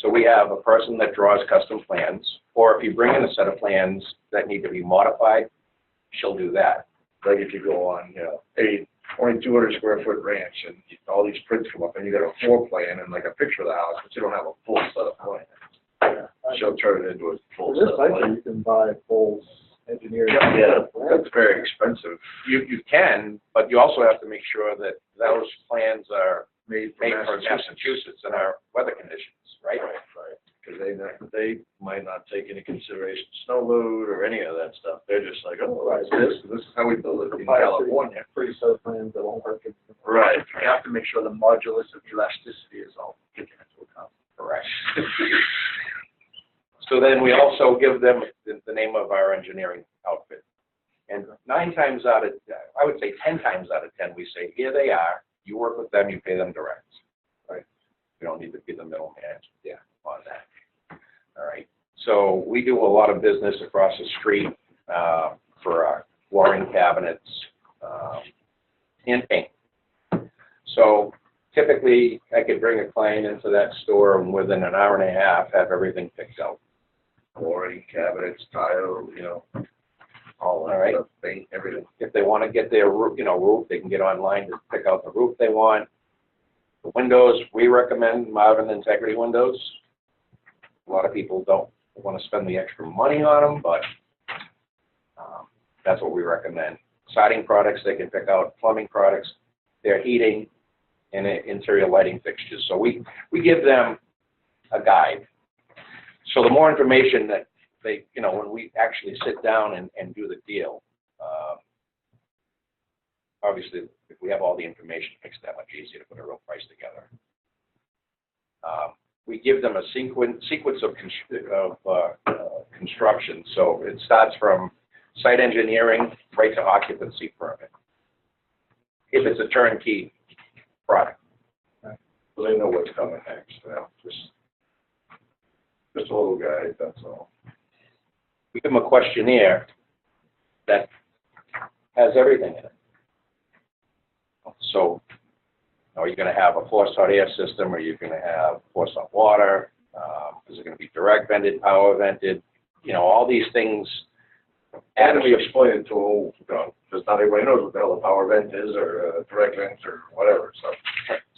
So we have a person that draws custom plans, or if you bring in a set of plans that need to be modified, she'll do that. Like if you go on, only 200 square foot ranch, and all these prints come up, and you got a floor plan and like a picture of the house, but you don't have a full set of plans. She'll turn it into a full For set this of site, plans. you can buy full engineered. Yeah, that's very expensive. You can, but you also have to make sure that those plans are Made made for Massachusetts and our weather conditions, right? Right. Because they might not take into consideration snow load or any of that stuff. They're just like, oh, this is how we build it in California. Pretty set of plans that won't work. Right. You have to make sure the modulus of elasticity is all taken into account. Correct. So then we also give them the name of our engineering outfit. And 9 times out of, I would say 10 times out of 10, we say, here they are, you work with them, you pay them direct. Right? You don't need to be the middleman on that. All right. So we do a lot of business across the street for our flooring cabinets and paint. So typically, I could bring a client into that store and within an hour and a half have everything picked out. Flooring, cabinets, tile, all that All right. stuff, paint, everything. If they want to get their roof, they can get online to pick out the roof they want. The windows, we recommend Marvin Integrity windows. A lot of people don't want to spend the extra money on them, but that's what we recommend. Siding products, they can pick out. Plumbing products, their heating, and interior lighting fixtures. So we give them a guide. So the more information that they, when we actually sit down and do the deal, obviously, if we have all the information, it makes it that much easier to put a real price together. We give them a sequence of construction. So it starts from site engineering right to occupancy permit. If it's a turnkey product. So they know what's coming next. Just a little guide, that's all. We give them a questionnaire that has everything in it. So, are you going to have a forced hot air system? Are you going to have forced hot water? Is it going to be direct vented, power vented? All these things. And we explain it to them, because not everybody knows what the hell a power vent is, or a direct vent, or whatever, so.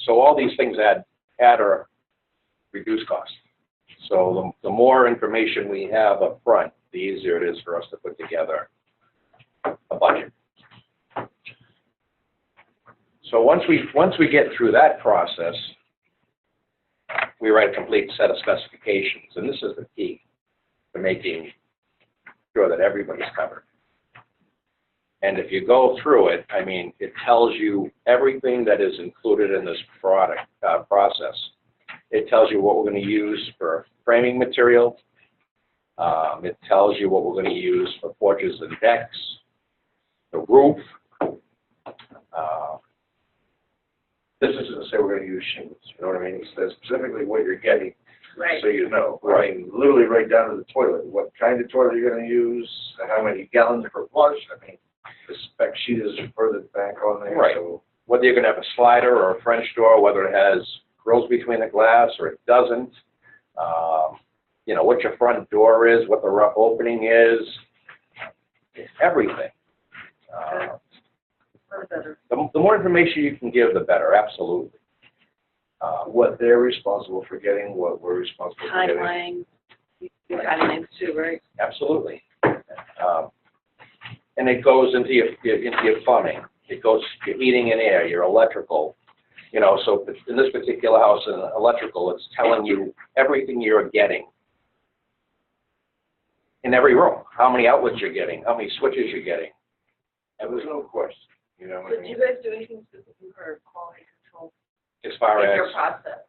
So all these things add or reduce cost. So the more information we have up front, the easier it is for us to put together a budget. So once we get through that process, we write a complete set of specifications, and this is the key to making sure that everybody's covered. And if you go through it, it tells you everything that is included in this product process. It tells you what we're going to use for framing material. It tells you what we're going to use for porches and decks, the roof. This isn't to say we're going to use shingles, you know what I mean? It says specifically what you're getting, Right. so you know. Literally right down to the toilet, what kind of toilet you're going to use, how many gallons per flush. The spec sheet is further back on there. Right. So Whether you're going to have a slider or a French door, whether it has grills between the glass or it doesn't, what your front door is, what the rough opening is, everything. The more information you can give, the better, absolutely. what they're responsible for getting, what we're responsible for getting. Timeline, timelines too, right? Absolutely. And it goes into your plumbing. It goes to your heating and air, your electrical. So in this particular house, in electrical, it's telling you everything you're getting in every room. How many outlets you're getting, how many switches you're getting. And there's no question, what So I do mean? you guys do anything specific for quality control? As far Like as, your process?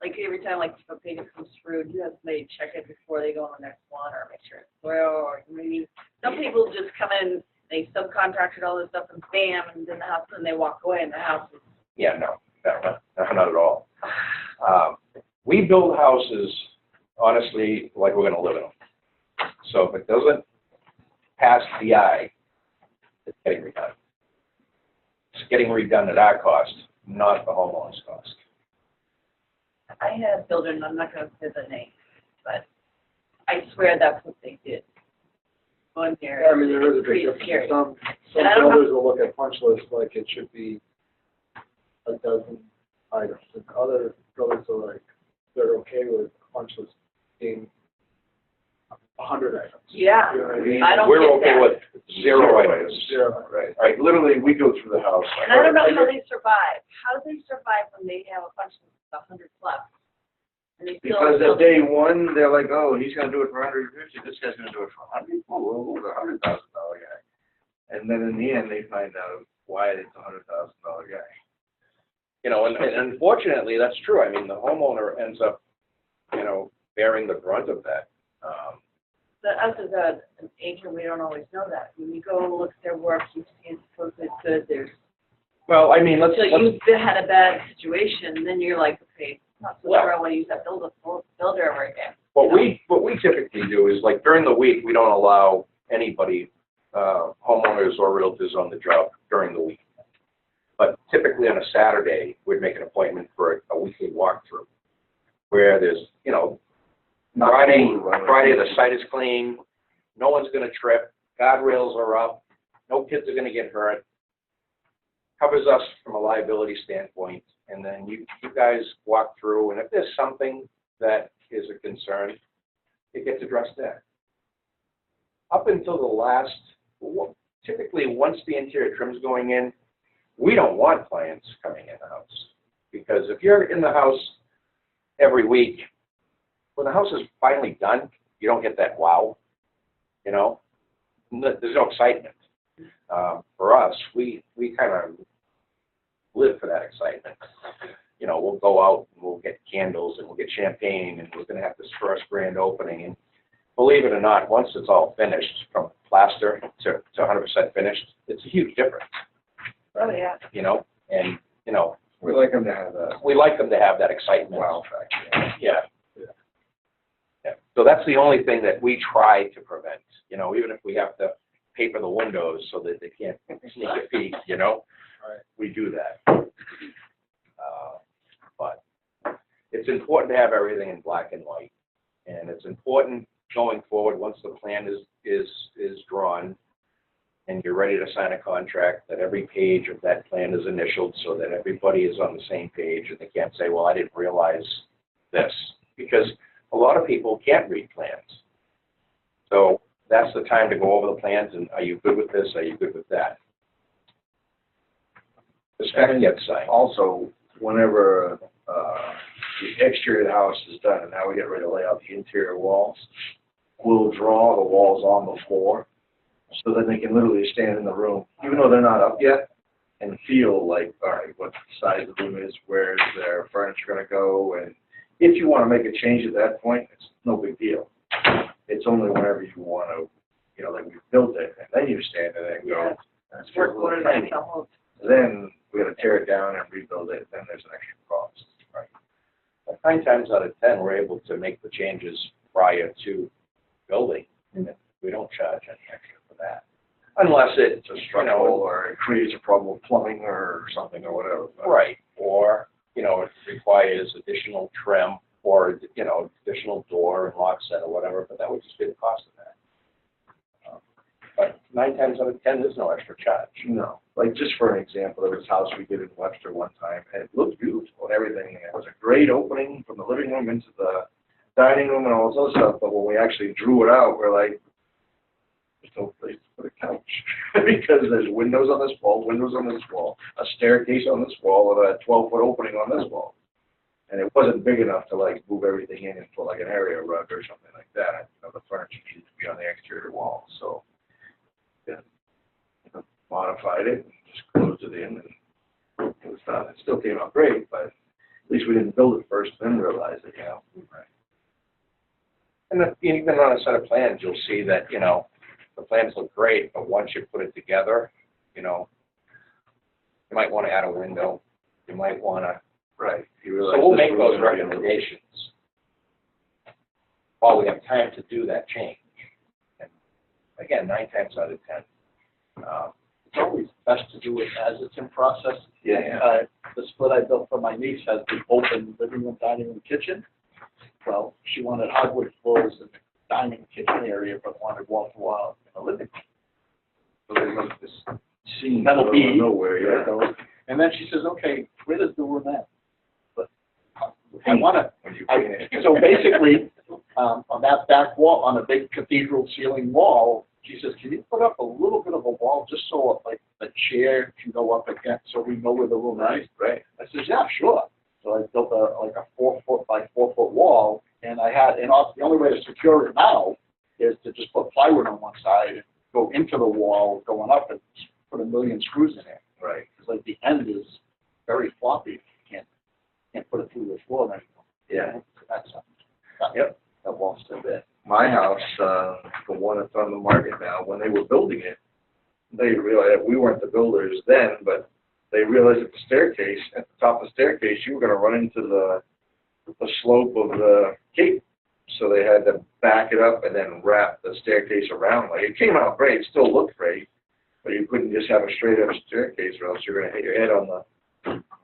Like every time like a patient comes through, do you have somebody check it before they go on the next one or make sure it's well, or maybe some people just come in, they subcontracted all this stuff and bam, and then the house, and they walk away and the house is. yeah, no, not at all. We build houses, honestly, like we're going to live in them. So if it doesn't pass the eye, it's getting redone. It's getting redone at our cost, not the homeowner's cost. I had a builder, and I'm not going to say the name, but I swear that's what they did. Go in there. There is a big Pretty difference. scary. Some And I don't know- builders will look at punch lists like it should be a dozen items, and other builders are like, they're okay with punch list being 100 items. Yeah, You know what I mean? I don't We're get okay that. with 0 items. Zero. Right, like, literally, we go through the house. And I don't know how they survive. How do they survive when they have a bunch of 100 plus? And they still. Because at day one, they're like, oh, he's gonna do it for 150, this guy's gonna do it for 100, oh, the $100,000 guy. And then in the end, they find out why it's a $100,000 guy. You know, and unfortunately, that's true. I mean, the homeowner ends up, you know, bearing the brunt of that. But us as an agent, we don't always know that. When you go look at their work, you see it's supposed to be good, there's, Well, I mean, let's until you've had a bad situation, then you're like, okay, not so Well- sure I want to use that builder ever again. what we typically do is, like, during the week, we don't allow anybody, homeowners or realtors on the job during the week. But typically on a Saturday, we'd make an appointment for a weekly walkthrough, where there's, you know, Friday, the site is clean, no one's gonna trip, guardrails are up, no kids are gonna get hurt. Covers us from a liability standpoint, and then you guys walk through, and if there's something that is a concern, it gets addressed there. Up until the last, typically, once the interior trim's going in, we don't want clients coming in the house. Because if you're in the house every week, when the house is finally done, you don't get that wow, you know? There's no excitement. For us, we kind of live for that excitement. You know, we'll go out and we'll get candles and we'll get champagne and we're going to have this first grand opening. And believe it or not, once it's all finished, from plaster to 100% finished, it's a huge difference, Oh, yeah. you know? And, you know, We like them to have that we like them to have that excitement. wow factor. Yeah. Yeah. So that's the only thing that we try to prevent, you know, even if we have to paper the windows so that they can't sneak a peek, you know? Right. We do that. But it's important to have everything in black and white. And it's important going forward, once the plan is drawn and you're ready to sign a contract, that every page of that plan is initialed so that everybody is on the same page and they can't say, well, I didn't realize this. Because a lot of people can't read plans. So that's the time to go over the plans and are you good with this? Are you good with that? The spec gets signed. Also, whenever the exterior of the house is done, and now we get ready to lay out the interior walls, we'll draw the walls on the floor so that they can literally stand in the room, even though they're not up yet, and feel like, all right, what size the room is, where's their furniture going to go, and if you want to make a change at that point, it's no big deal. It's only whenever you want to, you know, like we built it, and then you stand in it and go, that's a Work little orders tiny. almost. Then we got to tear it down and rebuild it, then there's an extra cost. Right. 9 times out of 10, we're able to make the changes prior to building. And we don't charge any extra for that. Unless it, It's a structural, or it creates a problem with plumbing or something or whatever. But right, or, you know, it requires additional trim or, you know, additional door and lock set or whatever, but that would just be the cost of that. But 9 times out of 10, there's no extra charge. No, like just for an example, there was a house we did in Webster one time, and it looked beautiful and everything. And it was a great opening from the living room into the dining room and all this other stuff. But when we actually drew it out, we're like, there's no place to put a couch because there's windows on this wall, a staircase on this wall, with a 12-foot opening on this wall. And it wasn't big enough to like move everything in and put like an area rug or something like that. You know, the furniture needed to be on the exterior wall, so yeah, modified it and just closed it in, and it was done. It still came out great, but at least we didn't build it first, then realize it, you know. Right. And even on a set of plans, you'll see that, you know, the plans look great, but once you put it together, you know, you might want to add a window. You might want to. Right. So we'll make those recommendations while we have time to do that change. And again, 9 times out of 10. It's always best to do it as it's in process. Yeah. The split I built for my niece has the open living room, dining room, kitchen. Well, she wanted hardwood floors in the dining kitchen area, but wanted wall-to-wall in the living room. So they must have seen Metal out of bead. nowhere, yeah. And then she says, okay, where does the room end? But I wanna, When you clean it. so basically, on that back wall, on a big cathedral ceiling wall, she says, can you put up a little bit of a wall just so like the chair can go up against, so we know where the room is? Right. I says, yeah, sure. So I built a 4 foot by 4 foot wall, and the only way to secure it now is to just put plywood on one side and go into the wall going up and put a million screws in it. Right. Because like the end is very floppy. You can't put it through the floor anymore. Yeah. That's Yep. That wall's still there. My house, the one that's on the market now, when they were building it, they realized, we weren't the builders then, but they realized at the staircase, at the top of the staircase, you were gonna run into the slope of the cape. So they had to back it up and then wrap the staircase around. Like, it came out great, it still looked great, but you couldn't just have a straight up staircase or else you're gonna hit your head on the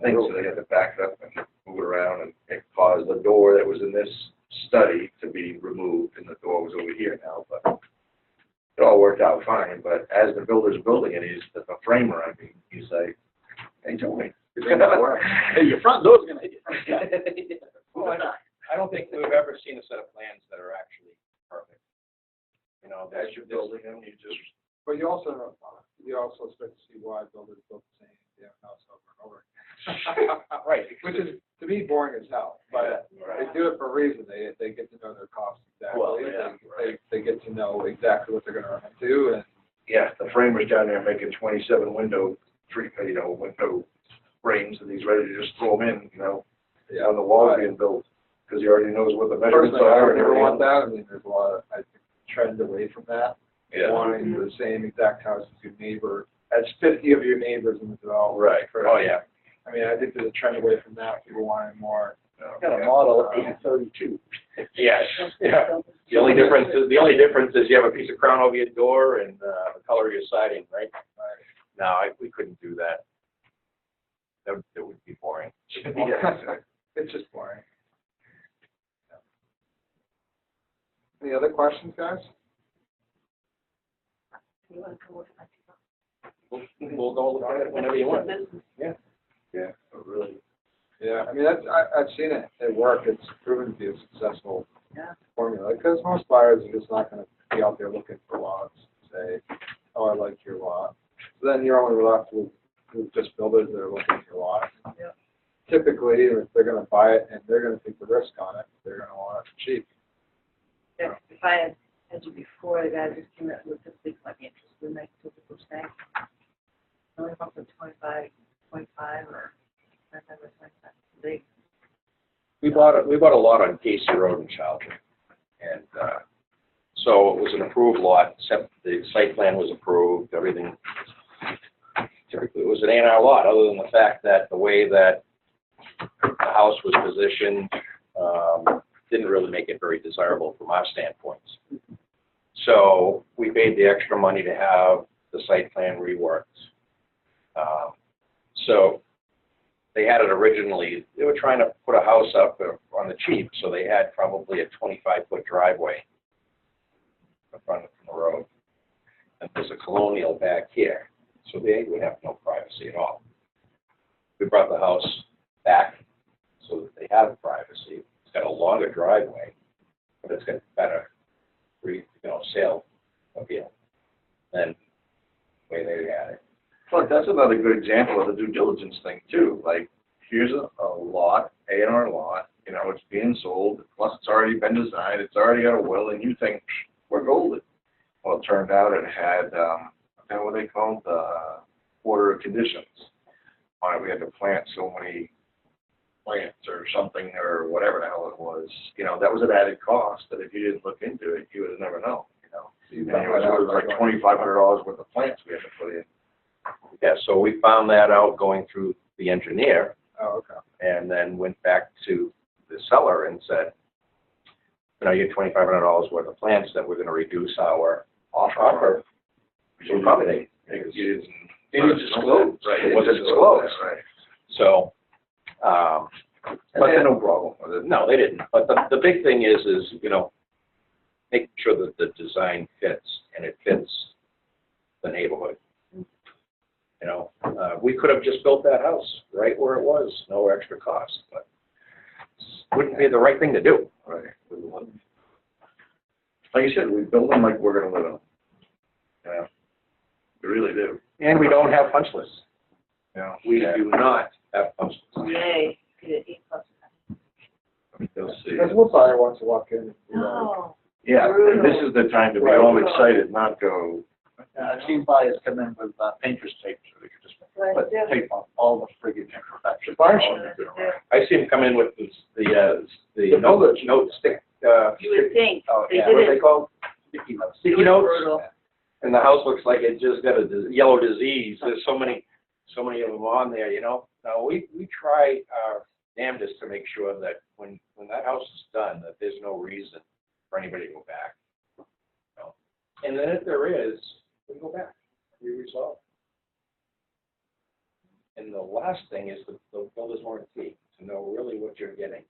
thing. So they had to back it up and move it around, and it caused the door that was in this study to be removed, and the door was over here now, but it all worked out fine. But as the builder's building it, the framer, I mean, he's like, hey, Joey, it's gonna work. Hey, your front door's gonna hit you. Well, I don't think we've ever seen a set of plans that are actually perfect. You know, As you're building them, you just, But you also expect to see why builders build the same damn house over and over again. Right. Which is, to me, boring as hell, but they do it for a reason. They get to know their costs exactly. Well, yeah, They get to know exactly what they're gonna run into, and yeah, the framer's down there making 27 window frames, and he's ready to just throw them in, on the wall being built, because he already knows what the measurements personally, I are. would never want that. I mean, there's a lot of, I think, trend away from that. Yeah. Wanting the same exact house as your neighbor, as 50 of your neighbors in the development. Right. Oh, yeah. I mean, I think there's a trend away from that. People wanting more. Got a model 832. Yes. Yeah. The only difference is you have a piece of crown over your door and the color of your siding, right? No, we couldn't do that. That would be boring. It's just boring. Any other questions, guys? You want to come with my We'll go look at it whenever you want. Yeah, really. Yeah, I mean, I've seen it at work. It's proven to be a successful formula, because most buyers are just not going to be out there looking for lots and say, oh, I like your lot. So then you're only left with just builders that are looking at your lot. Yeah. Typically, if they're going to buy it and they're going to take the risk on it, they're going to want it cheap. If I had you before, the guy just came out with this week, might be interested in making typical thing. Only up to 25 or 25 or 25. They, We bought a lot on Casey Road in Charlton, and so it was an approved lot, except the site plan was approved, everything. Typically, it was an A&R lot, other than the fact that the way that the house was positioned didn't really make it very desirable from our standpoints. So we paid the extra money to have the site plan reworked. So they had it originally, they were trying to put a house up on the cheap, so they had probably a 25-foot driveway in front of the road. And there's a colonial back here, so they would have no privacy at all. We brought the house back so that they have privacy. It's got a longer driveway, but it's got better, sail appeal than the way they had it. But that's another good example of the due diligence thing too. Like, here's a lot, A&R lot, it's being sold, plus it's already been designed, it's already got a will, and you think, we're golden. Well, it turned out it had, what they called, order of conditions. On it, we had to plant so many plants or something, or whatever the hell it was. That was an added cost that if you didn't look into it, you would have never known, And it was like $2,500 worth of plants we had to put in. Yeah, so we found that out going through the engineer, Oh, okay. and then went back to the seller and said, you get $2,500 worth of plants, then we're going to reduce our offer to accommodate. It didn't disclose. Right. It wasn't disclosed. Right. So, But they had no problem with it. no, they didn't. But the big thing is making sure that the design fits, and it fits the neighborhood. You know, we could have just built that house right where it was, no extra cost, but wouldn't be the right thing to do. Right. Like you said, we build them like we're gonna live in them. Yeah. We really do. And we don't have punch lists. Yeah. We do not have punch lists. Yay, get it E+. You'll see. Because what buyer wants to walk in? No. Yeah, and this is the time to be all excited, not go, I've seen buyers come in with painter's tape, so they could just put tape on all the friggin' imperfections. Fire I see them come in with the note stick, You would think, Oh, they yeah. did what are they it. called? Sticky notes. Sticky It was notes. brutal. And the house looks like it just got a yellow disease. There's so many of them on there, you know. Now, we try our damnedest to make sure that when that house is done, that there's no reason for anybody to go back. You know? And then if there is, we go back, we resolve. And the last thing is the builder's warranty, to know really what you're getting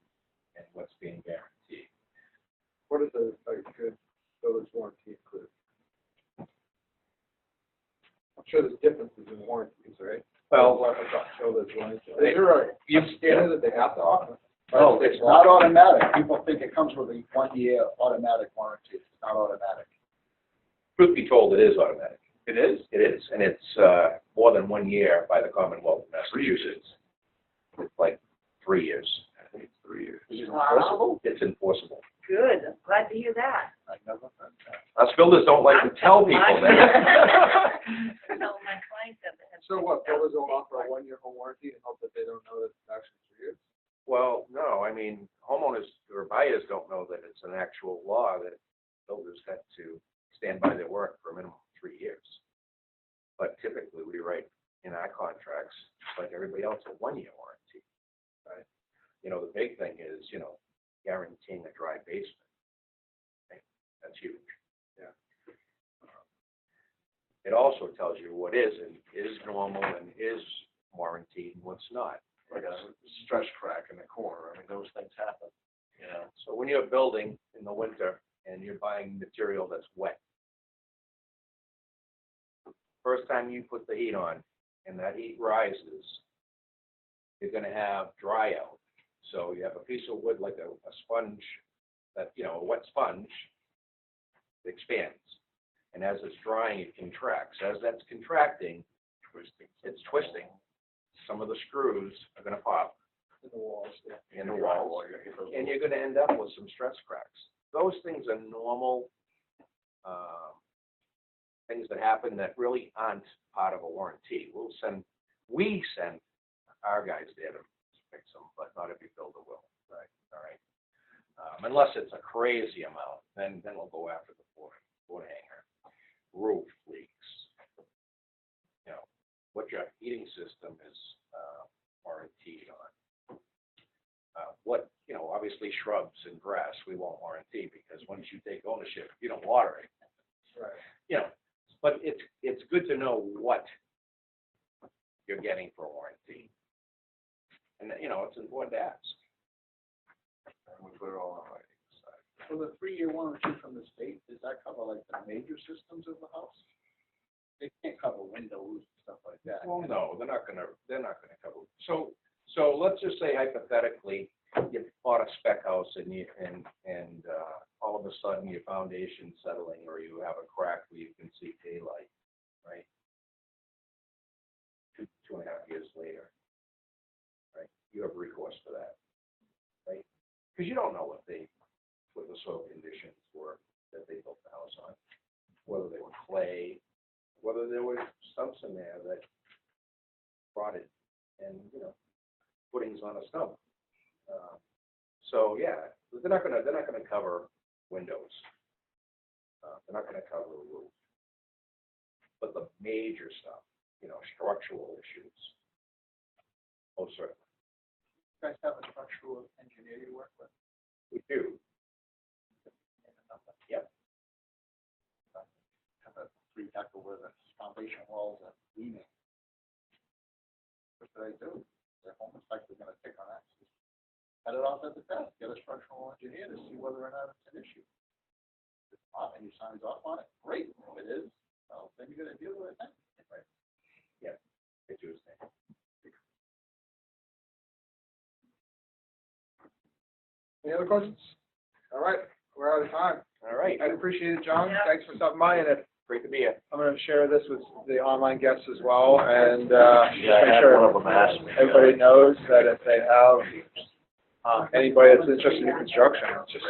and what's being guaranteed. What is a good builder's warranty include? I'm sure there's differences in warranties, right? Well, Builder's warranty. Is there a standard that they have to offer? No, it's not automatic. People think it comes with a 1-year automatic warranty. It's not automatic. truth be told, it is automatic. It is? It is, and it's more than 1 year by the Commonwealth of Massachusetts. It's like 3 years. I think it's 3 years. Is it Wow. enforceable? It's enforceable. Good, I'm glad to hear that. I never heard that. Us builders don't like to tell people that. No, my clients have. So what, builders will offer a 1-year home warranty and hope that they don't know that it's actually 3 years? Well, no, I mean, homeowners or buyers don't know that it's an actual law that builders have to stand by their work for a minimum of 3 years. But typically, we write in our contracts, like everybody else, a 1-year warranty, right? You know, the big thing is, you know, guaranteeing a dry basement. Right? That's huge. Yeah. It also tells you what is normal and is warranted and what's not. Like a stress crack in the corner. I mean, those things happen, you know. So when you're building in the winter and you're buying material that's wet, first time you put the heat on and that heat rises, you're going to have dry out. So you have a piece of wood like a sponge, that, you know, a wet sponge, it expands. And as it's drying, it contracts. As that's contracting, it's twisting. Some of the screws are going to pop In the walls, yeah. in the walls, and you're going to end up with some stress cracks. Those things are normal things that happen that really aren't part of a warranty. We send our guys there to fix them, but not every builder will. Right. All right. Unless it's a crazy amount, then we'll go after the board hanger. Roof leaks. You know, what your heating system is warranted on. What, you know, obviously shrubs and grass we won't warranty because once you take ownership, you don't water it. Right. You know, but it's good to know what you're getting for a warranty. And, you know, it's important to ask. And we put it all on writing. So the 3-year warranty from the state, does that cover like the major systems of the house? They can't cover windows and stuff like that. Well, no, they're not gonna cover. So let's just say hypothetically, you bought a spec house and all of a sudden your foundation's settling or you have a crack where you can see daylight, right? 2.5 years later, right? You have recourse for that, right? Because you don't know what the soil conditions were that they built the house on, whether they were clay, whether there were stumps in there that rotted and, you know, footings on a stump. So yeah, they're not gonna cover windows. They're not gonna cover the roof. But the major stuff, you know, structural issues, most certainly. You guys have a structural engineer you work with? We do. Yep. Have a 3-decker where the foundation walls are leaning. What should I do? The home inspector's gonna pick on that. Cut it off at the test, get a structural engineer to see whether or not it's an issue. If it's not, and he signs off on it, great. If it is, Oh, then you're gonna deal with it. Tuesday. Any other questions? All right, we're out of time. All right, I appreciate it, John. Yeah. Thanks for stopping by, and great to be here. I'm going to share this with the online guests as well, and Yeah, just I make had sure one of them ask me. everybody knows that if they have anybody that's interested in construction, just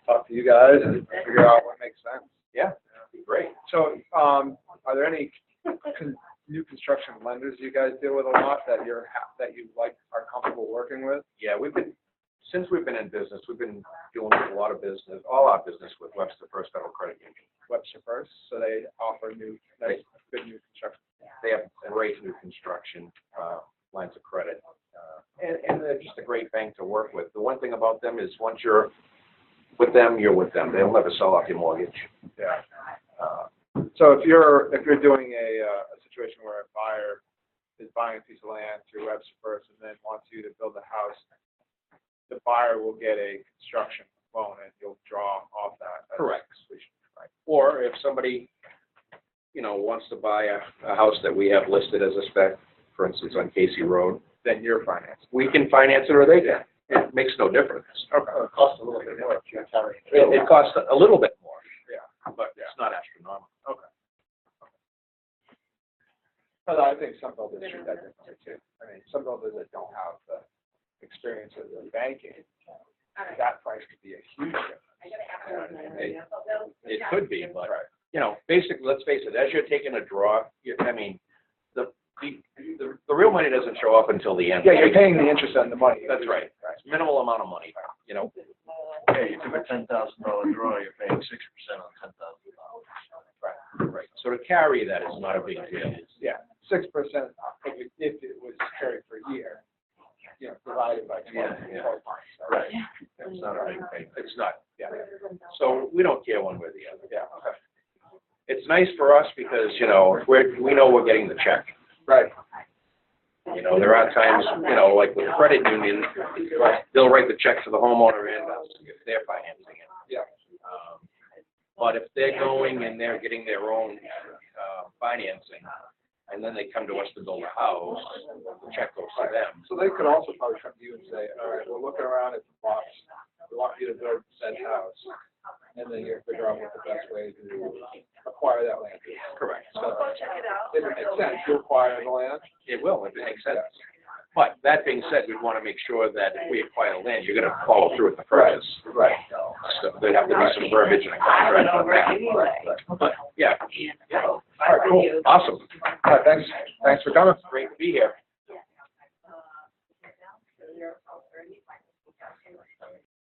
talk to you guys and figure out what makes sense. Yeah, great. So, are there any new construction lenders you guys deal with a lot that that you like are comfortable working with? Yeah, since we've been in business, we've been doing a lot of business, all our business with Webster First Federal Credit Union. Webster First, so they offer nice, good new construction. They have great new construction, lines of credit. And they're just a great bank to work with. The one thing about them is once you're with them, you're with them. They'll never sell off your mortgage. Yeah. So if you're doing a situation where a buyer is buying a piece of land through Webster First and then wants you to build a house, the buyer will get a construction loan and you'll draw off that. Correct. Right. Or if somebody, wants to buy a house that we have listed as a spec, for instance, on Casey Road, Then you're financed. we can finance it or they can. It makes no difference. Okay. It costs a little bit more if you're carrying. It costs a little bit more, Yeah. but it's not astronomical. Okay. But I think some builders treat that differently too. I mean, some builders that don't have the experience of the banking, that price could be a huge difference. It could be, but, basically, let's face it, as you're taking a draw, the real money doesn't show up until the end. Yeah, you're paying the interest on the money. That's right. It's minimal amount of money, Hey, you took a $10,000 draw, you're paying 6% on $10,000. Right. So to carry that is not a big deal. Yeah, 6% if it was carried for a year, divided by 12 Yeah. months. Right. It's not a big payment. It's not. Yeah, So we don't care one way or the other. yeah, okay. It's nice for us because, we know we're getting the check. Right. There are times, like with the credit union, they'll write the check to the homeowner and us if they're financing it. Yeah. But if they're going and they're getting their own financing, and then they come to us to build a house, the check goes to them. So they could also probably come to you and say, all right, we're looking around at the box, we want you to build said house, and then you figure out what the best way to acquire that land is. Correct. So Go check it out. if it makes sense, you acquire the land. It will, if it makes sense. But that being said, we'd want to make sure that if we acquire land, you're going to follow through with the purchase. Right. So there'd have to be some verbiage in a contract on that. But, yeah. All right, cool. Awesome. All right, thanks for coming. Great to be here.